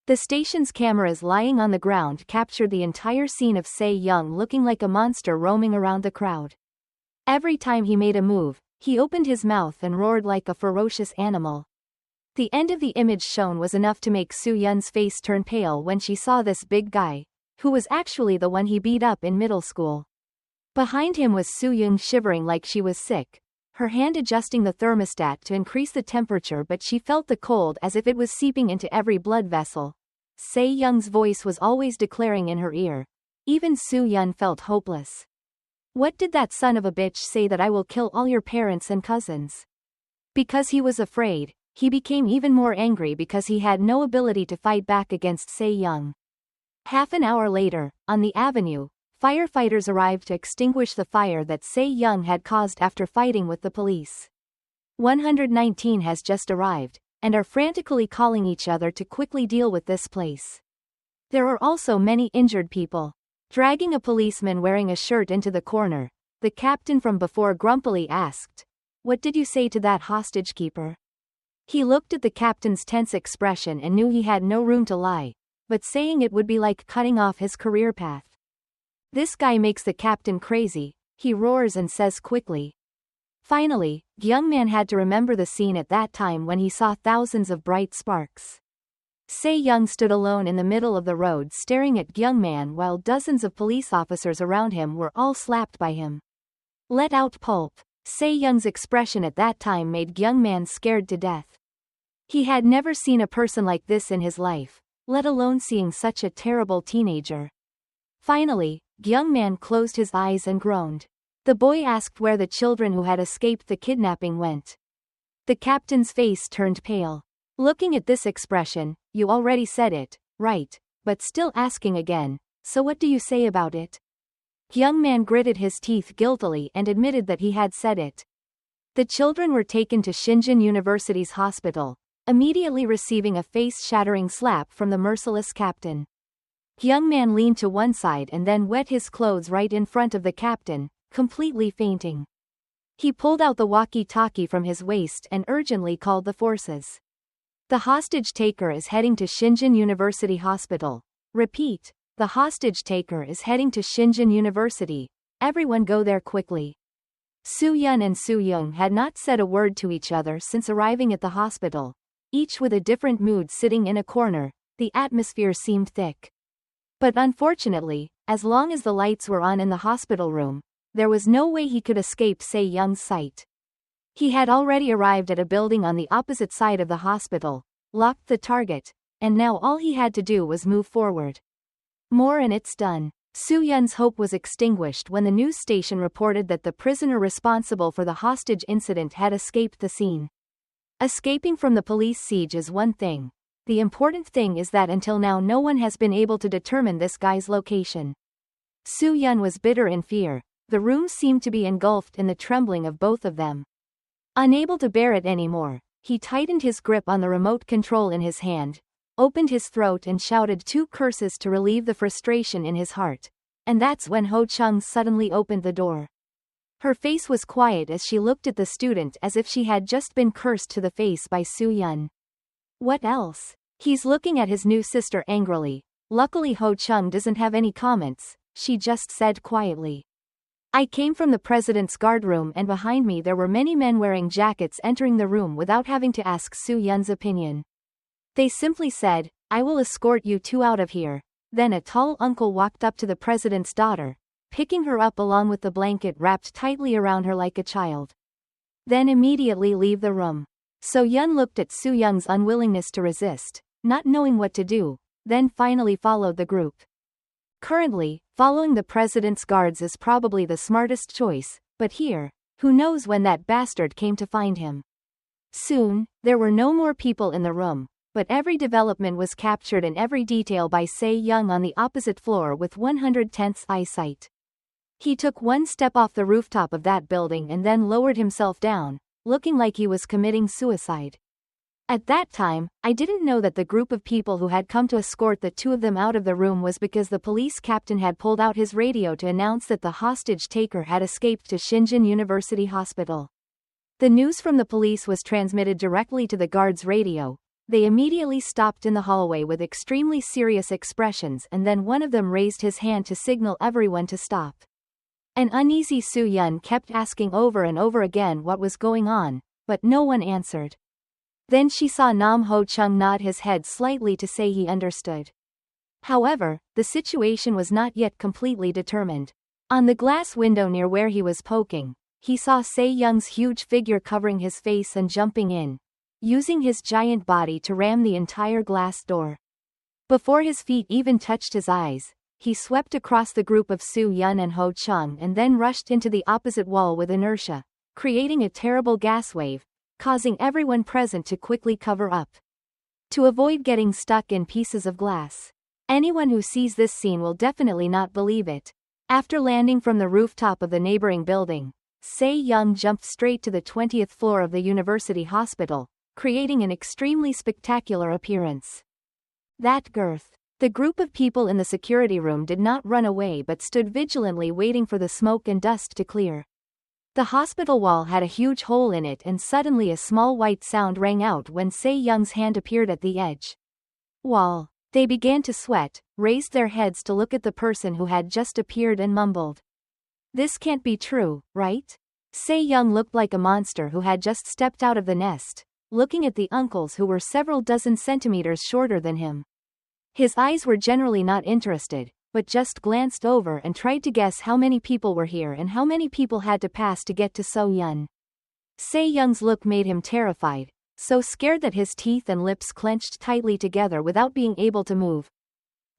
The station's cameras lying on the ground captured the entire scene of Se-young looking like a monster roaming around the crowd. Every time he made a move, he opened his mouth and roared like a ferocious animal. The end of the image shown was enough to make Soo-yun's face turn pale when she saw this big guy, who was actually the one he beat up in middle school. Behind him was Soo-young shivering like she was sick, her hand adjusting the thermostat to increase the temperature, but she felt the cold as if it was seeping into every blood vessel. Se-young's voice was always declaring in her ear. Even Soo-yun felt hopeless. What did that son of a bitch say, that I will kill all your parents and cousins? Because he was afraid, he became even more angry because he had no ability to fight back against Se-young. Half an hour later, on the avenue, firefighters arrived to extinguish the fire that Se-young had caused after fighting with the police. 119 has just arrived, and are frantically calling each other to quickly deal with this place. There are also many injured people. Dragging a policeman wearing a shirt into the corner, the captain from before grumpily asked, "What did you say to that hostage keeper?" He looked at the captain's tense expression and knew he had no room to lie, but saying it would be like cutting off his career path. "This guy makes the captain crazy," he roars and says quickly. Finally, the young man had to remember the scene at that time when he saw thousands of bright sparks. Se-young stood alone in the middle of the road staring at the young man while dozens of police officers around him were all slapped by him. "Let out pulp." Se-young's expression at that time made the young man scared to death. He had never seen a person like this in his life, let alone seeing such a terrible teenager. Finally, the young man closed his eyes and groaned. The boy asked where the children who had escaped the kidnapping went. The captain's face turned pale. Looking at this expression, "You already said it, right?" But still asking again, "So what do you say about it?" The young man gritted his teeth guiltily and admitted that he had said it. The children were taken to Shingen University's hospital, immediately receiving a face-shattering slap from the merciless captain. The young man leaned to one side and then wet his clothes right in front of the captain, completely fainting. He pulled out the walkie-talkie from his waist and urgently called the forces. "The hostage taker is heading to Shingen University Hospital. Repeat, the hostage taker is heading to Shingen University. Everyone go there quickly." Soo-yun and Soo-young had not said a word to each other since arriving at the hospital, each with a different mood sitting in a corner. The atmosphere seemed thick. But unfortunately, as long as the lights were on in the hospital room, there was no way he could escape Se-young's sight. He had already arrived at a building on the opposite side of the hospital, locked the target, and now all he had to do was move forward. More and it's done. Soo-yun's hope was extinguished when the news station reported that the prisoner responsible for the hostage incident had escaped the scene. Escaping from the police siege is one thing. The important thing is that until now no one has been able to determine this guy's location. Soo-yun was bitter in fear. The room seemed to be engulfed in the trembling of both of them. Unable to bear it anymore, he tightened his grip on the remote control in his hand, opened his throat and shouted two curses to relieve the frustration in his heart. And that's when Ho Chung suddenly opened the door. Her face was quiet as she looked at the student as if she had just been cursed to the face by Soo-yun. "What else?" He's looking at his new sister angrily. Luckily Ho Chung doesn't have any comments, she just said quietly. "I came from the president's guardroom and behind me there were many men wearing jackets entering the room without having to ask Soo-yun's opinion. They simply said, 'I will escort you two out of here.' Then a tall uncle walked up to the president's daughter, picking her up along with the blanket wrapped tightly around her like a child. Then immediately leave the room." So-yun looked at Soo-young's unwillingness to resist, not knowing what to do, then finally followed the group. Currently, following the president's guards is probably the smartest choice, but here, who knows when that bastard came to find him. Soon, there were no more people in the room, but every development was captured in every detail by Se-young on the opposite floor with 110th eyesight. He took one step off the rooftop of that building and then lowered himself down, looking like he was committing suicide. At that time, I didn't know that the group of people who had come to escort the two of them out of the room was because the police captain had pulled out his radio to announce that the hostage taker had escaped to Shingen University Hospital. The news from the police was transmitted directly to the guards' radio. They immediately stopped in the hallway with extremely serious expressions and then one of them raised his hand to signal everyone to stop. An uneasy Soo-yun kept asking over and over again what was going on, but no one answered. Then she saw Nam Ho Chung nod his head slightly to say he understood. However, the situation was not yet completely determined. On the glass window near where he was poking, he saw Se-young's huge figure covering his face and jumping in, using his giant body to ram the entire glass door. Before his feet even touched his eyes, he swept across the group of Soo-yun and Ho Chung and then rushed into the opposite wall with inertia, creating a terrible gas wave, causing everyone present to quickly cover up to avoid getting stuck in pieces of glass. Anyone who sees this scene will definitely not believe it. After landing from the rooftop of the neighboring building, Se-young jumped straight to the 20th floor of the university hospital, creating an extremely spectacular appearance. That girth. The group of people in the security room did not run away but stood vigilantly waiting for the smoke and dust to clear. The hospital wall had a huge hole in it and suddenly a small white sound rang out when Se-young's hand appeared at the edge. Wall. They began to sweat, raised their heads to look at the person who had just appeared and mumbled. This can't be true, right? Se-young looked like a monster who had just stepped out of the nest, looking at the uncles who were several dozen centimeters shorter than him. His eyes were generally not interested, but just glanced over and tried to guess how many people were here and how many people had to pass to get to So-yun. Se-young's look made him terrified, so scared that his teeth and lips clenched tightly together without being able to move.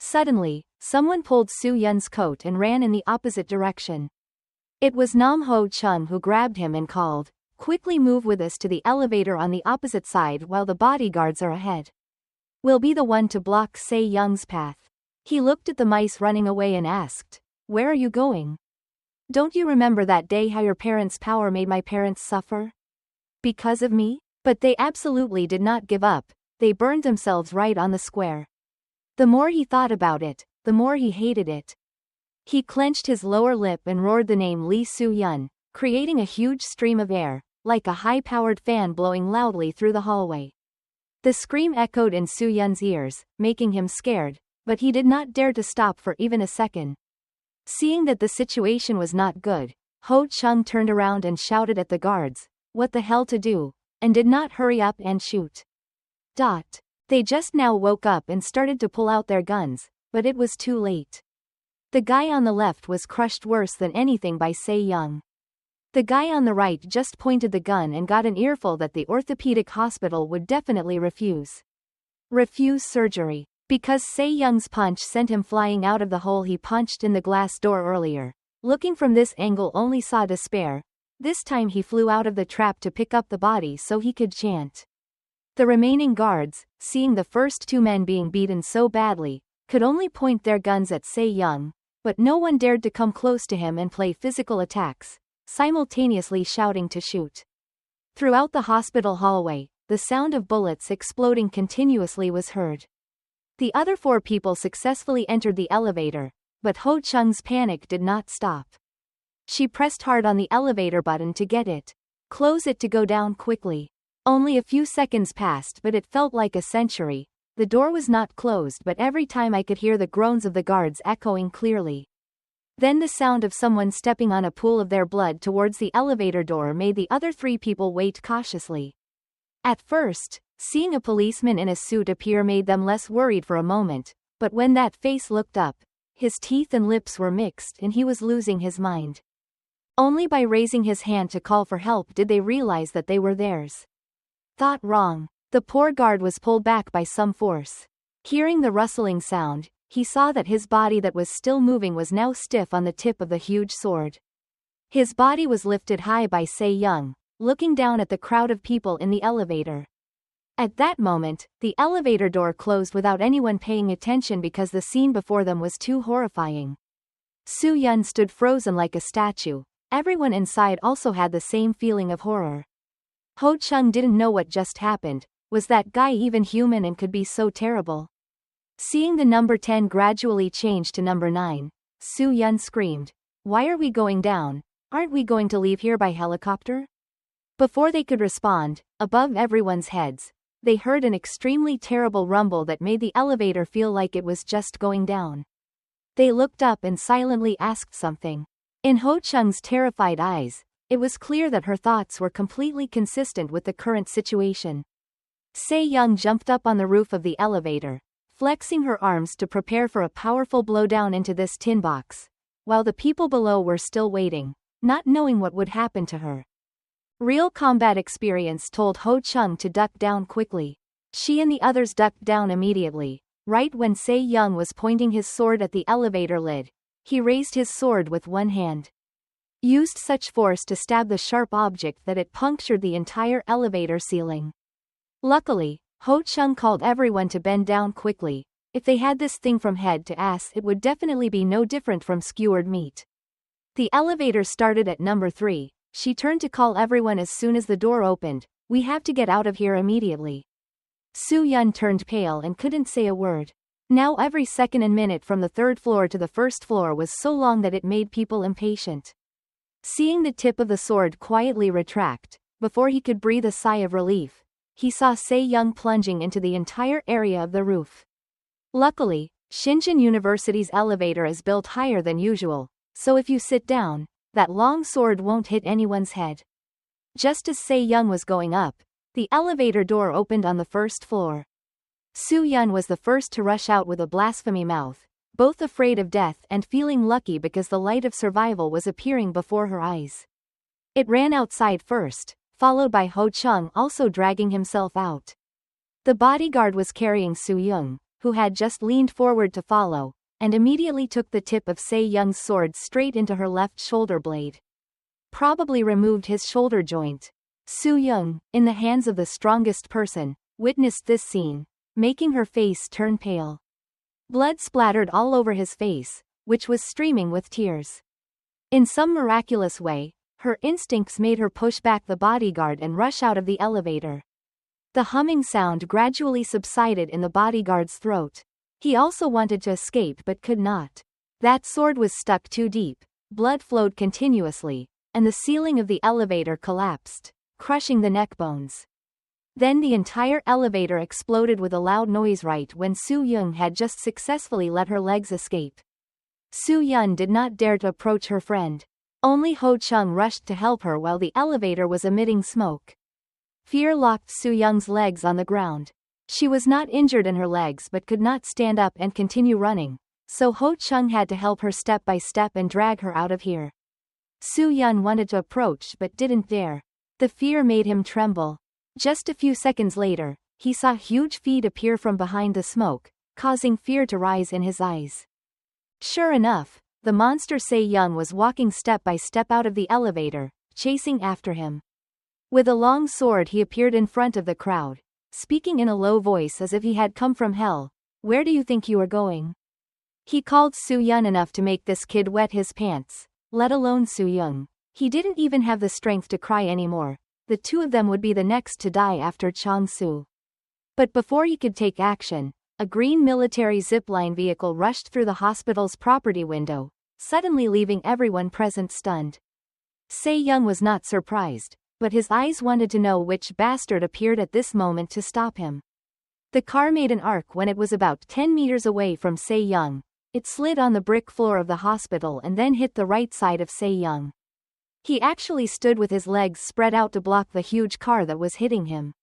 Suddenly, someone pulled So-yun's coat and ran in the opposite direction. It was Nam Ho-chung who grabbed him and called, "Quickly move with us to the elevator on the opposite side while the bodyguards are ahead. We'll be the one to block Se-young's path." He looked at the mice running away and asked, "Where are you going? Don't you remember that day how your parents' power made my parents suffer? Because of me?" But they absolutely did not give up, they burned themselves right on the square. The more he thought about it, the more he hated it. He clenched his lower lip and roared the name Lee Soo-yun, creating a huge stream of air, like a high-powered fan blowing loudly through the hallway. The scream echoed in Soo-yun's ears, making him scared, but he did not dare to stop for even a second. Seeing that the situation was not good, Ho-chung turned around and shouted at the guards, "What the hell to do?" and did not hurry up and shoot. They just now woke up and started to pull out their guns, but it was too late. The guy on the left was crushed worse than anything by Se-young. The guy on the right just pointed the gun and got an earful that the orthopedic hospital would definitely refuse. Refuse surgery. Because Se-young's punch sent him flying out of the hole he punched in the glass door earlier. Looking from this angle only saw despair. This time he flew out of the trap to pick up the body so he could chant. The remaining guards, seeing the first two men being beaten so badly, could only point their guns at Se-young, but no one dared to come close to him and play physical attacks, simultaneously shouting to shoot. Throughout the hospital hallway, the sound of bullets exploding continuously was heard. The other 4 people successfully entered the elevator, but Ho-chung's panic did not stop. She pressed hard on the elevator button to get it. Close it to go down quickly. Only a few seconds passed but it felt like a century. The door was not closed but every time I could hear the groans of the guards echoing clearly. Then the sound of someone stepping on a pool of their blood towards the elevator door made the other 3 people wait cautiously. At first, seeing a policeman in a suit appear made them less worried for a moment, but when that face looked up, his teeth and lips were mixed and he was losing his mind. Only by raising his hand to call for help did they realize that they were theirs. Thought wrong. The poor guard was pulled back by some force. Hearing the rustling sound, he saw that his body that was still moving was now stiff on the tip of the huge sword. His body was lifted high by Se-young, looking down at the crowd of people in the elevator. At that moment, the elevator door closed without anyone paying attention because the scene before them was too horrifying. Soo-yun stood frozen like a statue. Everyone inside also had the same feeling of horror. Ho-chung didn't know what just happened. Was that guy even human and could be so terrible? Seeing the number 10 gradually change to number 9, Soo-yun screamed, "Why are we going down? Aren't we going to leave here by helicopter?" Before they could respond, above everyone's heads, they heard an extremely terrible rumble that made the elevator feel like it was just going down. They looked up and silently asked something. In Ho-chung's terrified eyes, it was clear that her thoughts were completely consistent with the current situation. Se-young jumped up on the roof of the elevator, flexing her arms to prepare for a powerful blowdown into this tin box, while the people below were still waiting, not knowing what would happen to her. Real combat experience told Ho-chung to duck down quickly. She and the others ducked down immediately. Right when Se-young was pointing his sword at the elevator lid, he raised his sword with one hand. Used such force to stab the sharp object that it punctured the entire elevator ceiling. Luckily, Ho-chung called everyone to bend down quickly. If they had this thing from head to ass it would definitely be no different from skewered meat. The elevator started at number 3. She turned to call everyone as soon as the door opened. "We have to get out of here immediately." Soo-yun turned pale and couldn't say a word. Now every second and minute from the third floor to the first floor was so long that it made people impatient. Seeing the tip of the sword quietly retract, before he could breathe a sigh of relief, he saw Se-young plunging into the entire area of the roof. Luckily, Shingen University's elevator is built higher than usual, so if you sit down, that long sword won't hit anyone's head. Just as Se-young was going up, the elevator door opened on the first floor. Soo-yun was the first to rush out with a blasphemy mouth, both afraid of death and feeling lucky because the light of survival was appearing before her eyes. It ran outside first, followed by Ho Chung also dragging himself out. The bodyguard was carrying Soo-young, who had just leaned forward to follow, and immediately took the tip of Se-young's sword straight into her left shoulder blade. Probably removed his shoulder joint. Soo-young, in the hands of the strongest person, witnessed this scene, making her face turn pale. Blood splattered all over his face, which was streaming with tears. In some miraculous way, her instincts made her push back the bodyguard and rush out of the elevator. The humming sound gradually subsided in the bodyguard's throat. He also wanted to escape but could not. That sword was stuck too deep, blood flowed continuously, and the ceiling of the elevator collapsed, crushing the neck bones. Then the entire elevator exploded with a loud noise right when Soo-young had just successfully let her legs escape. Soo-yun did not dare to approach her friend. Only Ho Chung rushed to help her while the elevator was emitting smoke. Fear locked Soo-young's legs on the ground. She was not injured in her legs but could not stand up and continue running, so Ho Chung had to help her step by step and drag her out of here. Soo-yun wanted to approach but didn't dare. The fear made him tremble. Just a few seconds later, he saw huge feet appear from behind the smoke, causing fear to rise in his eyes. Sure enough, the monster Se-young was walking step by step out of the elevator, chasing after him. With a long sword he appeared in front of the crowd, speaking in a low voice as if he had come from hell. Where do you think you are going? He called Soo-yun enough to make this kid wet his pants, let alone Soo-young. He didn't even have the strength to cry anymore. The two of them would be the next to die after Chang-soo. But before he could take action, a green military zipline vehicle rushed through the hospital's property window, suddenly leaving everyone present stunned. Se-young was not surprised, but his eyes wanted to know which bastard appeared at this moment to stop him. The car made an arc when it was about 10 meters away from Se-young. It slid on the brick floor of the hospital and then hit the right side of Se-young. He actually stood with his legs spread out to block the huge car that was hitting him.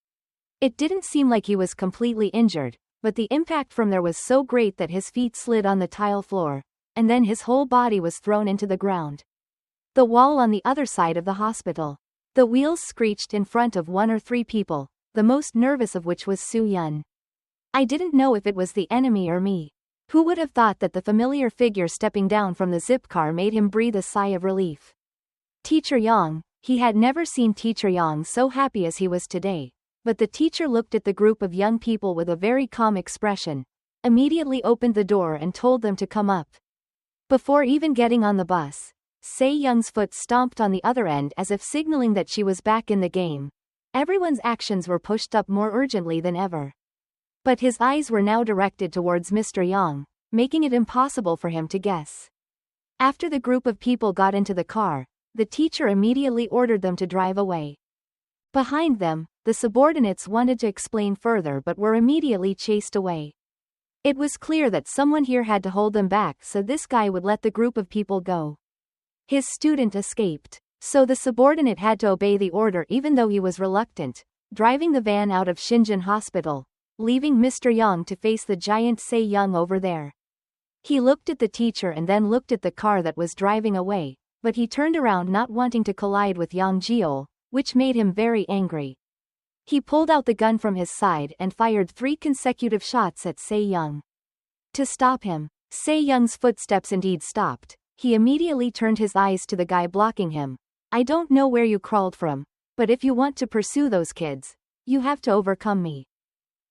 It didn't seem like he was completely injured, but the impact from there was so great that his feet slid on the tile floor, and then his whole body was thrown into the ground. The wall on the other side of the hospital. The wheels screeched in front of 1 or 3 people, the most nervous of which was Soo-yun. I didn't know if it was the enemy or me. Who would have thought that the familiar figure stepping down from the zip car made him breathe a sigh of relief. Teacher Yang, he had never seen Teacher Yang so happy as he was today, but the teacher looked at the group of young people with a very calm expression, immediately opened the door and told them to come up. Before even getting on the bus, Se-young's foot stomped on the other end as if signaling that she was back in the game. Everyone's actions were pushed up more urgently than ever. But his eyes were now directed towards Mr. Yang, making it impossible for him to guess. After the group of people got into the car, the teacher immediately ordered them to drive away. Behind them, the subordinates wanted to explain further but were immediately chased away. It was clear that someone here had to hold them back so this guy would let the group of people go. His student escaped, so the subordinate had to obey the order even though he was reluctant, driving the van out of Shingen Hospital, leaving Mr. Yang to face the giant Se-young over there. He looked at the teacher and then looked at the car that was driving away, but he turned around not wanting to collide with Yang Jiol, which made him very angry. He pulled out the gun from his side and fired 3 consecutive shots at Se-young. To stop him, Se-young's footsteps indeed stopped. He immediately turned his eyes to the guy blocking him. I don't know where you crawled from, but if you want to pursue those kids, you have to overcome me.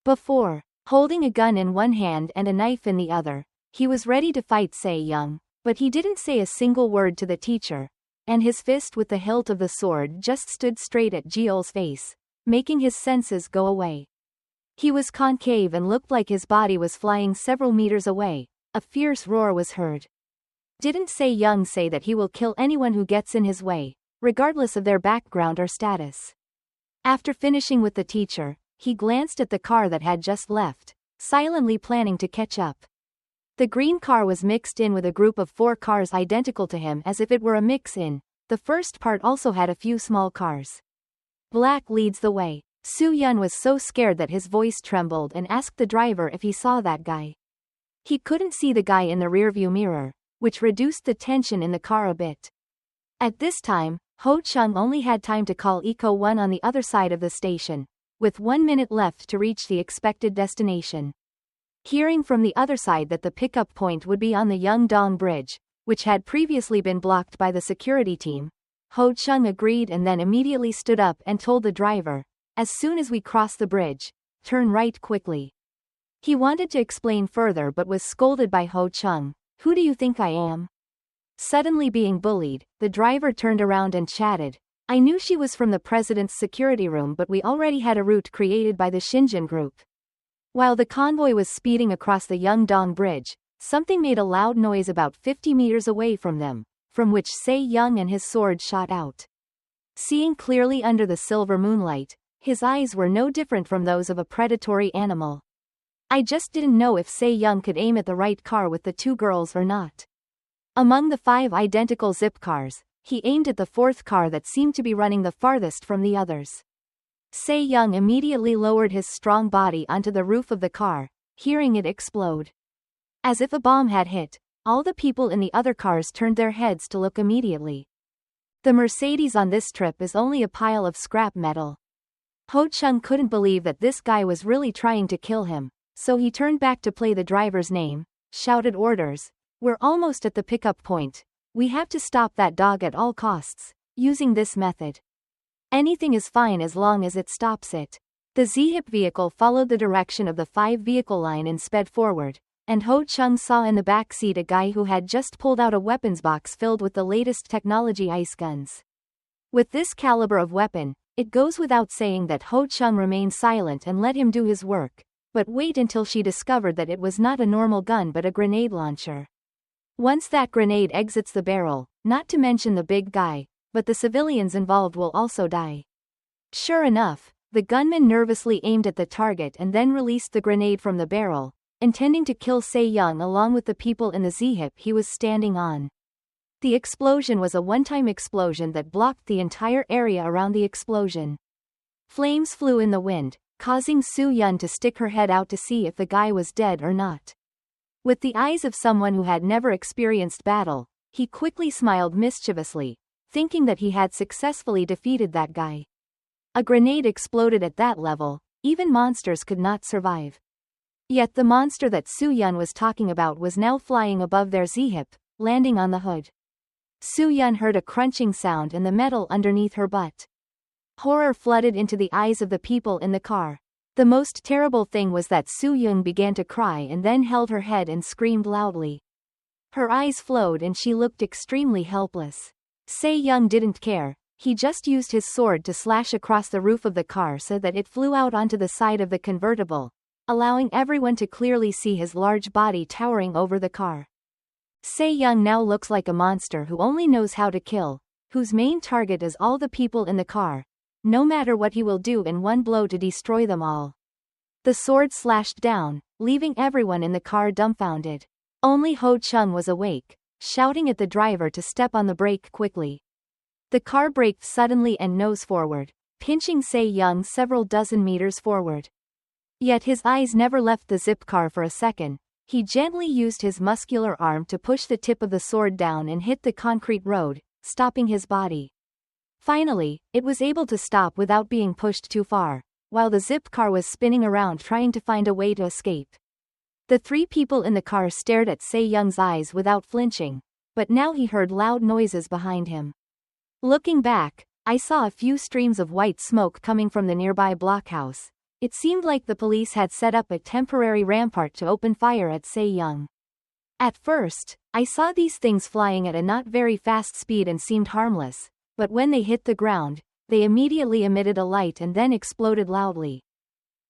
Before, holding a gun in one hand and a knife in the other, he was ready to fight Se-young, but he didn't say a single word to the teacher, and his fist with the hilt of the sword just stood straight at Jiol's face, making his senses go away. He was concave and looked like his body was flying several meters away. A fierce roar was heard. Didn't Se-young say that he will kill anyone who gets in his way, regardless of their background or status? After finishing with the teacher, he glanced at the car that had just left, silently planning to catch up. The green car was mixed in with a group of 4 cars identical to him as if it were a mix-in. The first part also had a few small cars. Black leads the way. Soo-yun was so scared that his voice trembled and asked the driver if he saw that guy. He couldn't see the guy in the rearview mirror, which reduced the tension in the car a bit. At this time, Ho-chung only had time to call Eco 1 on the other side of the station, with 1 minute left to reach the expected destination. Hearing from the other side that the pickup point would be on the Yeongdong Bridge, which had previously been blocked by the security team, Ho-chung agreed and then immediately stood up and told the driver, "As soon as we cross the bridge, turn right quickly." He wanted to explain further but was scolded by Ho-chung. "Who do you think I am?" Suddenly being bullied, the driver turned around and chatted, "I knew she was from the president's security room but we already had a route created by the Shinjin group." While the convoy was speeding across the Yeongdong Bridge, something made a loud noise about 50 meters away from them, from which Se-young and his sword shot out. Seeing clearly under the silver moonlight, his eyes were no different from those of a predatory animal. "I just didn't know if Se-young could aim at the right car with the 2 girls or not." Among the 5 identical zip cars, he aimed at the 4th car that seemed to be running the farthest from the others. Se-young immediately lowered his strong body onto the roof of the car, hearing it explode. As if a bomb had hit, all the people in the other cars turned their heads to look immediately. The Mercedes on this trip is only a pile of scrap metal. Ho-chung couldn't believe that this guy was really trying to kill him, so he turned back to play the driver's name, shouted orders, "We're almost at the pickup point. We have to stop that dog at all costs, using this method. Anything is fine as long as it stops it." The Z-hip vehicle followed the direction of the 5-vehicle line and sped forward, and Ho-chung saw in the back seat a guy who had just pulled out a weapons box filled with the latest technology ice guns. With this caliber of weapon, it goes without saying that Ho-chung remained silent and let him do his work, but wait until she discovered that it was not a normal gun but a grenade launcher. Once that grenade exits the barrel, not to mention the big guy, but the civilians involved will also die. Sure enough, the gunman nervously aimed at the target and then released the grenade from the barrel, intending to kill Se-young along with the people in the Z-hip he was standing on. The explosion was a one-time explosion that blocked the entire area around the explosion. Flames flew in the wind, causing Soo-yun to stick her head out to see if the guy was dead or not. With the eyes of someone who had never experienced battle, he quickly smiled mischievously, thinking that he had successfully defeated that guy. A grenade exploded at that level, even monsters could not survive. Yet the monster that Soo-yun was talking about was now flying above their Z-hip, landing on the hood. Soo-yun heard a crunching sound and the metal underneath her butt. Horror flooded into the eyes of the people in the car. The most terrible thing was that Soo-young began to cry and then held her head and screamed loudly. Her eyes flowed and she looked extremely helpless. Se-young didn't care. He just used his sword to slash across the roof of the car so that it flew out onto the side of the convertible, allowing everyone to clearly see his large body towering over the car. Se-young now looks like a monster who only knows how to kill, whose main target is all the people in the car, no matter what he will do in one blow to destroy them all. The sword slashed down, leaving everyone in the car dumbfounded. Only Ho-chung was awake, shouting at the driver to step on the brake quickly. The car braked suddenly and nose forward, pinching Se-young several dozen meters forward. Yet his eyes never left the zip car for a second. He gently used his muscular arm to push the tip of the sword down and hit the concrete road, stopping his body. Finally, it was able to stop without being pushed too far, while the zip car was spinning around trying to find a way to escape. The 3 people in the car stared at Se-young's eyes without flinching, but now he heard loud noises behind him. Looking back, I saw a few streams of white smoke coming from the nearby blockhouse. It seemed like the police had set up a temporary rampart to open fire at Se-young. At first, I saw these things flying at a not very fast speed and seemed harmless, but when they hit the ground, they immediately emitted a light and then exploded loudly.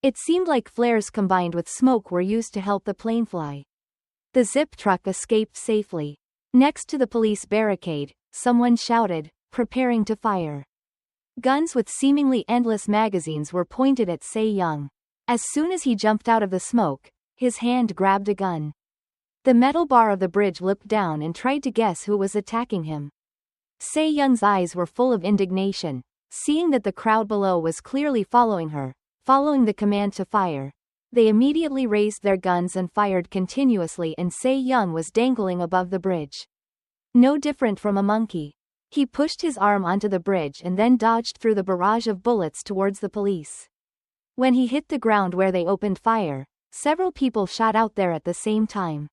It seemed like flares combined with smoke were used to help the plane fly. The zip truck escaped safely. Next to the police barricade, someone shouted, preparing to fire. Guns with seemingly endless magazines were pointed at Se-young. As soon as he jumped out of the smoke, his hand grabbed a gun. The metal bar of the bridge looked down and tried to guess who was attacking him. Se-young's eyes were full of indignation, seeing that the crowd below was clearly following her, following the command to fire. They immediately raised their guns and fired continuously, and Se-young was dangling above the bridge. No different from a monkey. He pushed his arm onto the bridge and then dodged through the barrage of bullets towards the police. When he hit the ground where they opened fire, several people shot out there at the same time.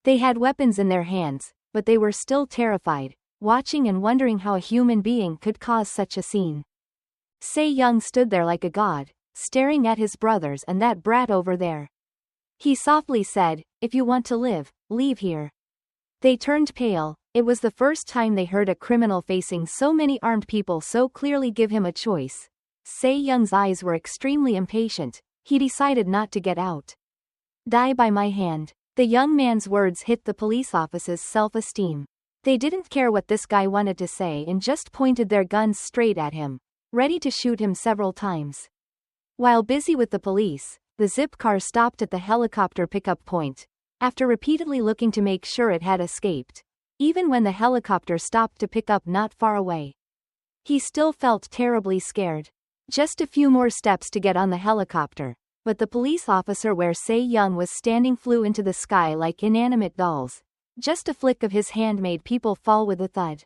They had weapons in their hands, but they were still terrified, watching and wondering how a human being could cause such a scene. Se-young stood there like a god, staring at his brothers and that brat over there. He softly said, "If you want to live, leave here." They turned pale. It was the first time they heard a criminal facing so many armed people so clearly give him a choice. Se-young's eyes were extremely impatient. He decided not to get out. "Die by my hand." The young man's words hit the police officers' self-esteem. They didn't care what this guy wanted to say and just pointed their guns straight at him, ready to shoot him several times. While busy with the police, the zip car stopped at the helicopter pickup point. After repeatedly looking to make sure it had escaped, even when the helicopter stopped to pick up not far away, he still felt terribly scared. Just a few more steps to get on the helicopter, but the police officer where Se-young was standing flew into the sky like inanimate dolls. Just a flick of his hand made people fall with a thud.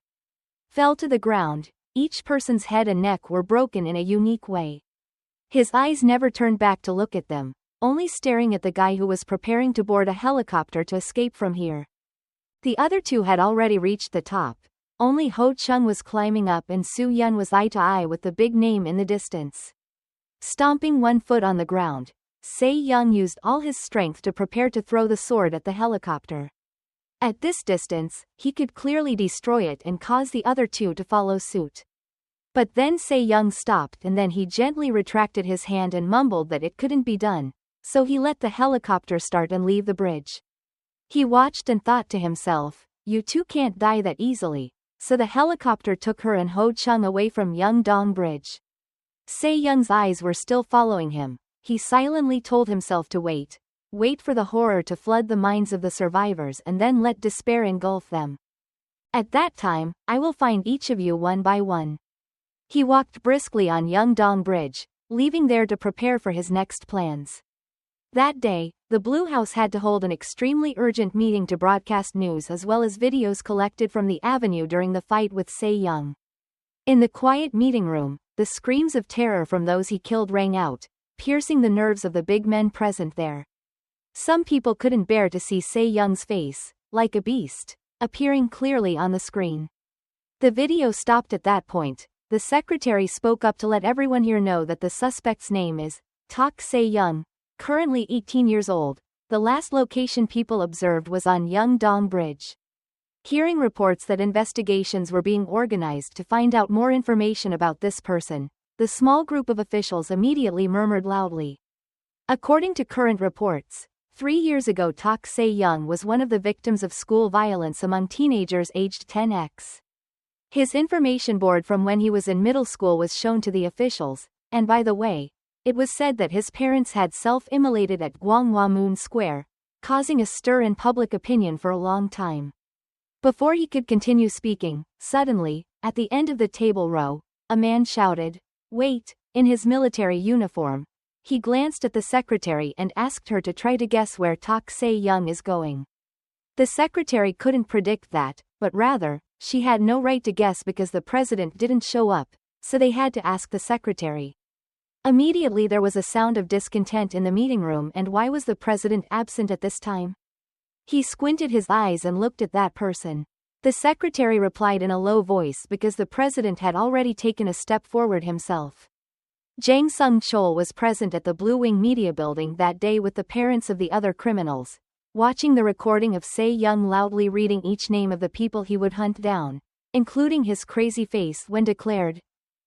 Fell to the ground. Each person's head and neck were broken in a unique way. His eyes never turned back to look at them, only staring at the guy who was preparing to board a helicopter to escape from here. The other two had already reached the top. Only Ho Chung was climbing up and Soo Yun was eye to eye with the big name in the distance. Stomping one foot on the ground, Se-young used all his strength to prepare to throw the sword at the helicopter. At this distance, he could clearly destroy it and cause the other two to follow suit. But then Se-young stopped and then he gently retracted his hand and mumbled that it couldn't be done, so he let the helicopter start and leave the bridge. He watched and thought to himself, "You two can't die that easily," so the helicopter took her and Ho Chung away from Yeongdong Bridge. Se-young's eyes were still following him. He silently told himself to wait for the horror to flood the minds of the survivors and then let despair engulf them. "At that time, I will find each of you one by one." He walked briskly on Yeongdong Bridge, leaving there to prepare for his next plans. That day, the Blue House had to hold an extremely urgent meeting to broadcast news as well as videos collected from the avenue during the fight with Se-young. In the quiet meeting room, the screams of terror from those he killed rang out, piercing the nerves of the big men present there. Some people couldn't bear to see Se-young's face, like a beast, appearing clearly on the screen. The video stopped at that point. The secretary spoke up to let everyone here know that the suspect's name is Tak Se-young, currently 18 years old. The last location people observed was on Yeongdong Bridge. Hearing reports that investigations were being organized to find out more information about this person, the small group of officials immediately murmured loudly. According to current reports, 3 years ago Tak Se-young was one of the victims of school violence among teenagers aged 10x. His information board from when he was in middle school was shown to the officials, and by the way, it was said that his parents had self-immolated at Gwanghwamun Square, causing a stir in public opinion for a long time. Before he could continue speaking, suddenly, at the end of the table row, a man shouted, "Wait," in his military uniform. He glanced at the secretary and asked her to try to guess where Tak Se-young is going. The secretary couldn't predict that, but rather, she had no right to guess because the president didn't show up, so they had to ask the secretary. Immediately there was a sound of discontent in the meeting room. And why was the president absent at this time? He squinted his eyes and looked at that person. The secretary replied in a low voice because the president had already taken a step forward himself. Jang Sung-chol was present at the Blue Wing Media Building that day with the parents of the other criminals, watching the recording of Se-young loudly reading each name of the people he would hunt down, including his crazy face when declared,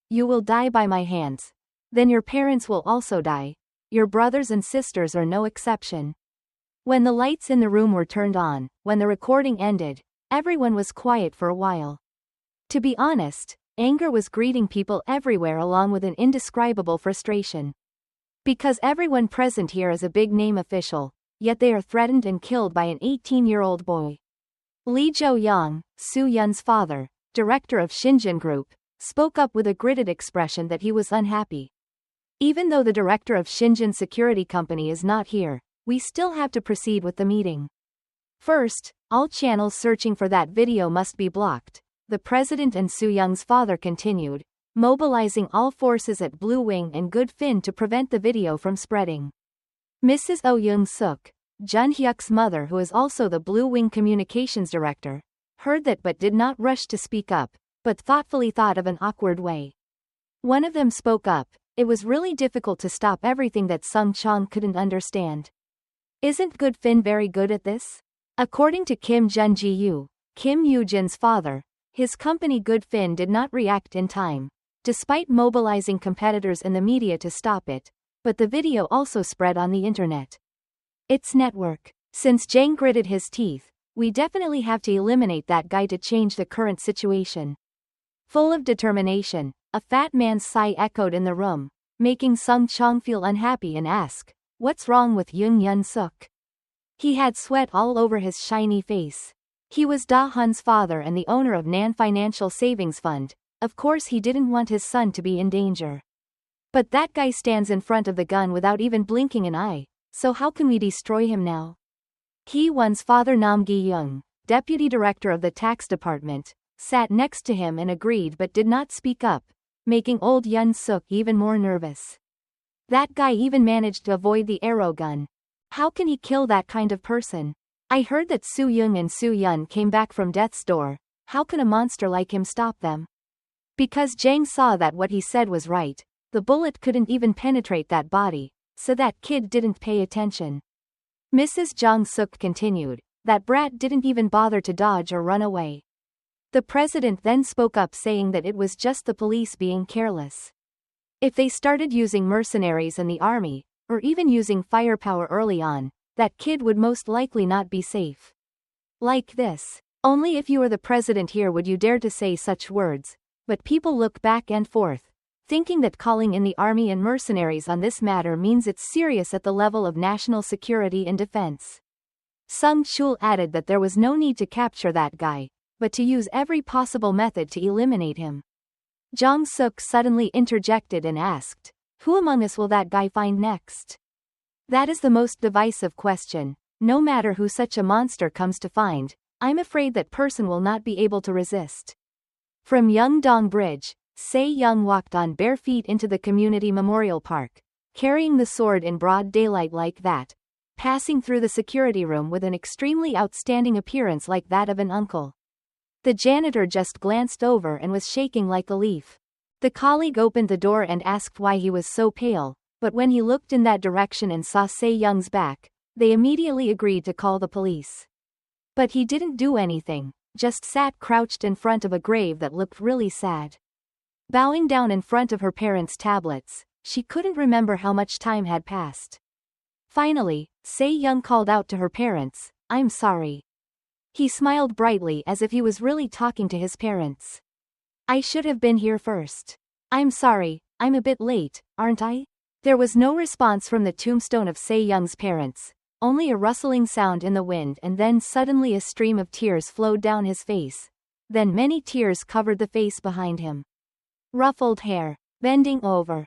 "You will die by my hands. Then your parents will also die. your brothers and sisters are no exception. When the lights in the room were turned on, when the recording ended, everyone was quiet for a while. To be honest, anger was greeting people everywhere along with an indescribable frustration. Because everyone present here is a big-name official, yet they are threatened and killed by an 18-year-old boy. Lee Jo-young, Soo-yun's father, director of Shinjin Group, spoke up with a gritted expression that he was unhappy. Even though the director of Shinjin Security Company is not here, we still have to proceed with the meeting. First, all channels searching for that video must be blocked, the president and Soo-young's father continued, mobilizing all forces at Blue Wing and Good Fin to prevent the video from spreading. Mrs. Oh Young-suk, Jun Hyuk's mother, who is also the Blue Wing communications director, heard that but did not rush to speak up, but thoughtfully thought of an awkward way. One of them spoke up. It was really difficult to stop everything that Sung Chong couldn't understand. Isn't Good Fin very good at this? According to Kim Jun-ji-yu, Kim Yoo-jin's father, his company Good Fin did not react in time, despite mobilizing competitors in the media to stop it, but the video also spread on the internet. It's network. Since Jang gritted his teeth, we definitely have to eliminate that guy to change the current situation. Full of determination, a fat man's sigh echoed in the room, making Sung Chong feel unhappy and ask, "What's wrong with Young Yun-suk?" He had sweat all over his shiny face. He was Da Hun's father and the owner of Nan Financial Savings Fund. Of course he didn't want his son to be in danger. But that guy stands in front of the gun without even blinking an eye, so how can we destroy him now? Hee-won's father Nam Gi-young, deputy director of the tax department, sat next to him and agreed but did not speak up, making old Yun-suk even more nervous. That guy even managed to avoid the arrow gun. How can he kill that kind of person? I heard that Soo-young and Soo-yun came back from death's door. How can a monster like him stop them? Because Jang saw that what he said was right, the bullet couldn't even penetrate that body, so that kid didn't pay attention. Mrs. Jong-suk continued, that brat didn't even bother to dodge or run away. The president then spoke up saying that it was just the police being careless. If they started using mercenaries and the army, or even using firepower early on, that kid would most likely not be safe. Like this. Only if you were the president here would you dare to say such words, but people look back and forth, thinking that calling in the army and mercenaries on this matter means it's serious at the level of national security and defense. Sung Chul added that there was no need to capture that guy, but to use every possible method to eliminate him. Jong-suk suddenly interjected and asked, "Who among us will that guy find next?" That is the most divisive question. No matter who such a monster comes to find, I'm afraid that person will not be able to resist. From Yeongdong Bridge, Se-young walked on bare feet into the community memorial park, carrying the sword in broad daylight like that, passing through the security room with an extremely outstanding appearance like that of an uncle. The janitor just glanced over and was shaking like a leaf. The colleague opened the door and asked why he was so pale, but when he looked in that direction and saw Se-young's back, they immediately agreed to call the police. But he didn't do anything, just sat crouched in front of a grave that looked really sad. Bowing down in front of her parents' tablets, she couldn't remember how much time had passed. Finally, Se-young called out to her parents, "I'm sorry." He smiled brightly as if he was really talking to his parents. "I should have been here first. I'm sorry, I'm a bit late, aren't I?" There was no response from the tombstone of Se-young's parents, only a rustling sound in the wind, and then suddenly a stream of tears flowed down his face. Then many tears covered the face behind him. Ruffled hair. Bending over,